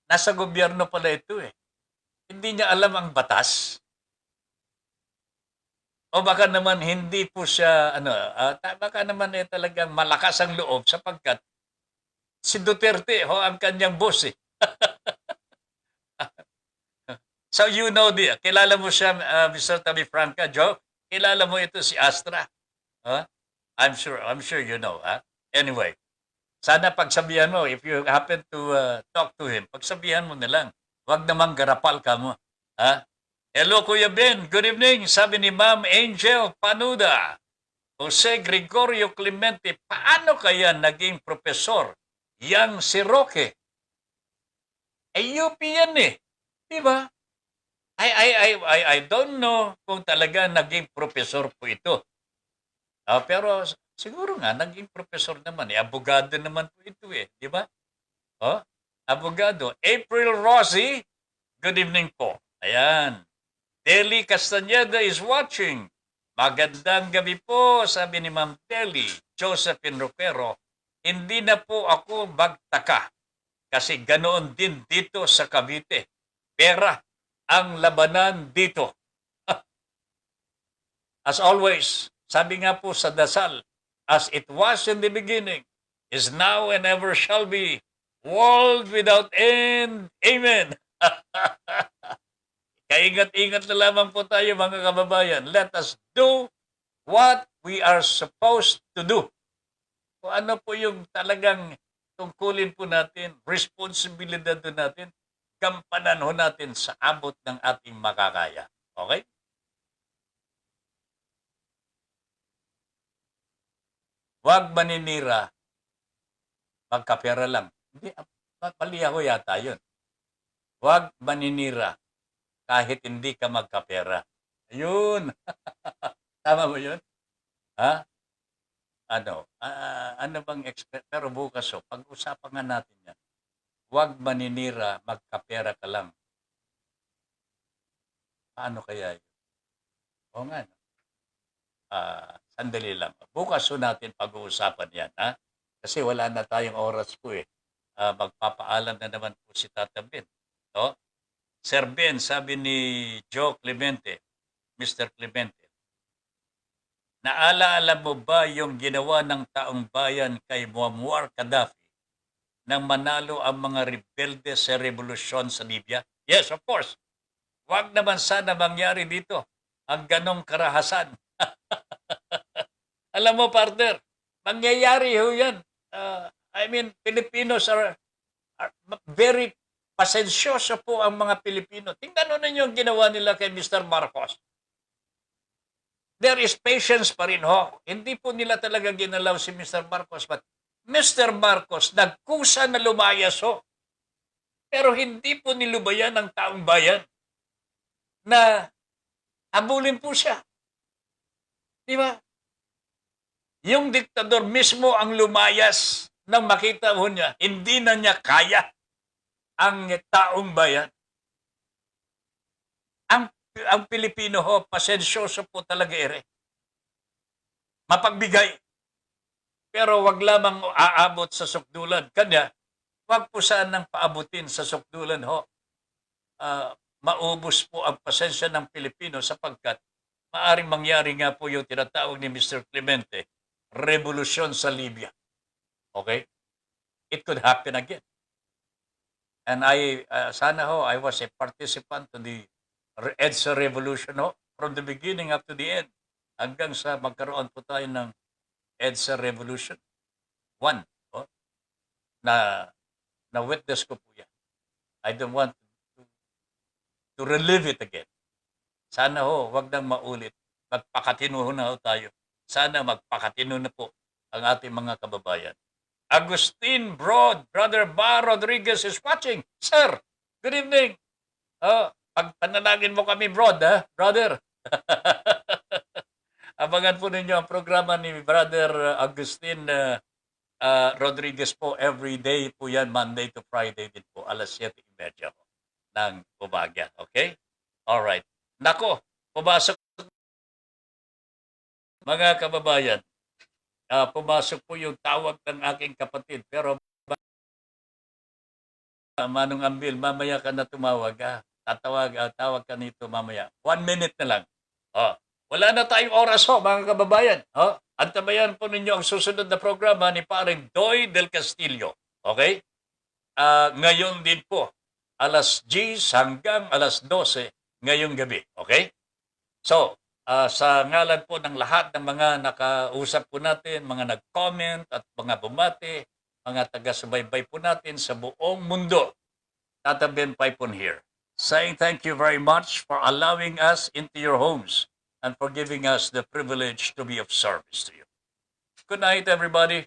nasa gobyerno pala ito eh. Hindi niya alam ang batas. O baka naman hindi po siya, baka naman talagang malakas ang loob sapagkat si Duterte ho ang kanyang boss eh. So you know, kilala mo siya, Mr. Tabifranca, Joe? Kilala mo ito si Astra? I'm sure you know. Anyway, sana pagsabihan mo, if you happen to talk to him, pagsabihan mo na lang. Huwag namang garapal ka mo. Hello, Kuya Ben. Good evening. Sabi ni Ma'am Angel Panuda. Jose Gregorio Clemente, paano kaya naging profesor yang si Roque? UP yan eh. Di ba? I don't know kung talaga naging profesor po ito. Pero siguro nga, naging profesor naman. Abogado naman po ito eh. Di ba? Abogado. April Rossi, good evening po. Ayan. Deli Castañeda is watching. Magandang gabi po, sabi ni Ma'am Deli. Josephine Ropero, hindi na po ako magtaka kasi ganoon din dito sa Cavite. Pera ang labanan dito. As always, sabi nga po sa dasal, as it was in the beginning, is now and ever shall be, world without end. Amen. Kaingat-ingat na lamang po tayo mga kababayan. Let us do what we are supposed to do. Kung ano po yung talagang tungkulin po natin, responsibilidad po natin, gampanan ho natin sa abot ng ating makakaya. Okay? Huwag maninira, magkapera lang. Hindi, mali ako yata yun. Huwag maninira kahit hindi ka magkapera. Ayun. Tama ba yun? Ha? Ano bang pero bukas pag-usapan nga natin yan. Huwag maninira, magkapera ka lang. Paano kaya yun? O nga, no? Sandali lang. Bukas natin pag-uusapan yan, ha? Kasi wala na tayong oras po eh. Magpapaalam na naman po si Tata Ben. No? Sir Ben, sabi ni Joe Clemente, Mr. Clemente, naalaala mo ba yung ginawa ng taong bayan kay Muammar Gaddafi nang manalo ang mga rebelde sa revolusyon sa Libya? Yes, of course. Huwag naman sana mangyari dito ang ganong karahasan. Alam mo, partner, mangyayari ho yan. Filipinos are very pasensyoso po ang mga Pilipino. Tingnan ninyo yung ginawa nila kay Mr. Marcos. There is patience pa rin ho. Hindi po nila talaga ginalaw si Mr. Marcos. But Mr. Marcos, nagkusa na lumayas ho. Pero hindi po nilubayan ng taong bayan na habulin po siya. Di ba? Yung diktador mismo ang lumayas nang makita mo niya, hindi na niya kaya ang taong bayan. Ang Pilipino ho, pasensyoso po talaga mapagbigay. Pero wag lamang aabot sa sukdulan. Kanya, wag po saan nang paabutin sa sukdulan ho. Maubos po ang pasensya ng Pilipino sapagkat maaring mangyari nga po yung tinatawag ni Mr. Clemente, revolusyon sa Libya. Okay? It could happen again. And sana ho, I was a participant to the EDSA revolution ho, from the beginning up to the end. Hanggang sa magkaroon po tayo ng EDSA revolution. One. Ho, na witness ko po yan. I don't want to relive it again. Sana ho, wag nang maulit. Magpakatino na ho tayo. Sana magpakatino na po ang ating mga kababayan. Agustin Brother Bar Rodriguez is watching. Sir, good evening. Pagpanalangin mo kami, brother. Abangan po ninyo ang programa ni Brother Agustin Rodriguez po. Every day po yan, Monday to Friday din po. Alas 7:30 po ng umaga. Okay? Alright. Nako, pumasok mga kababayan. Pumasok po yung tawag ng aking kapatid. Pero Manong Ambil, mamaya ka na tumawag. Tawag ka nito mamaya. 1 minute na lang. Wala na tayong oras mga kababayan. Antabayan po ninyo ang susunod na programa ni Paring Doy del Castillo. Okay? Ngayon din po, alas 10 hanggang alas 12 ngayong gabi. Okay? So, sa ngalan po ng lahat ng mga nakausap po natin, mga nag-comment at mga bumati, mga taga-subaybay po natin sa buong mundo, Tata Ben Paipon here, saying thank you very much for allowing us into your homes and for giving us the privilege to be of service to you. Good night, everybody.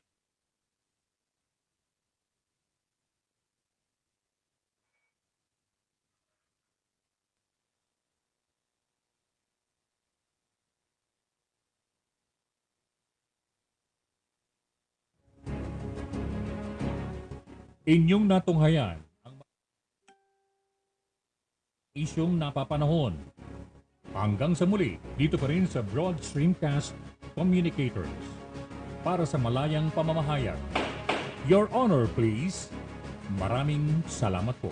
Inyong natunghayan ang isyong napapanahon. Hanggang sa muli, dito pa rin sa Broad Streamcast Communicators. Para sa malayang pamamahayag. Your Honor, please. Maraming salamat po.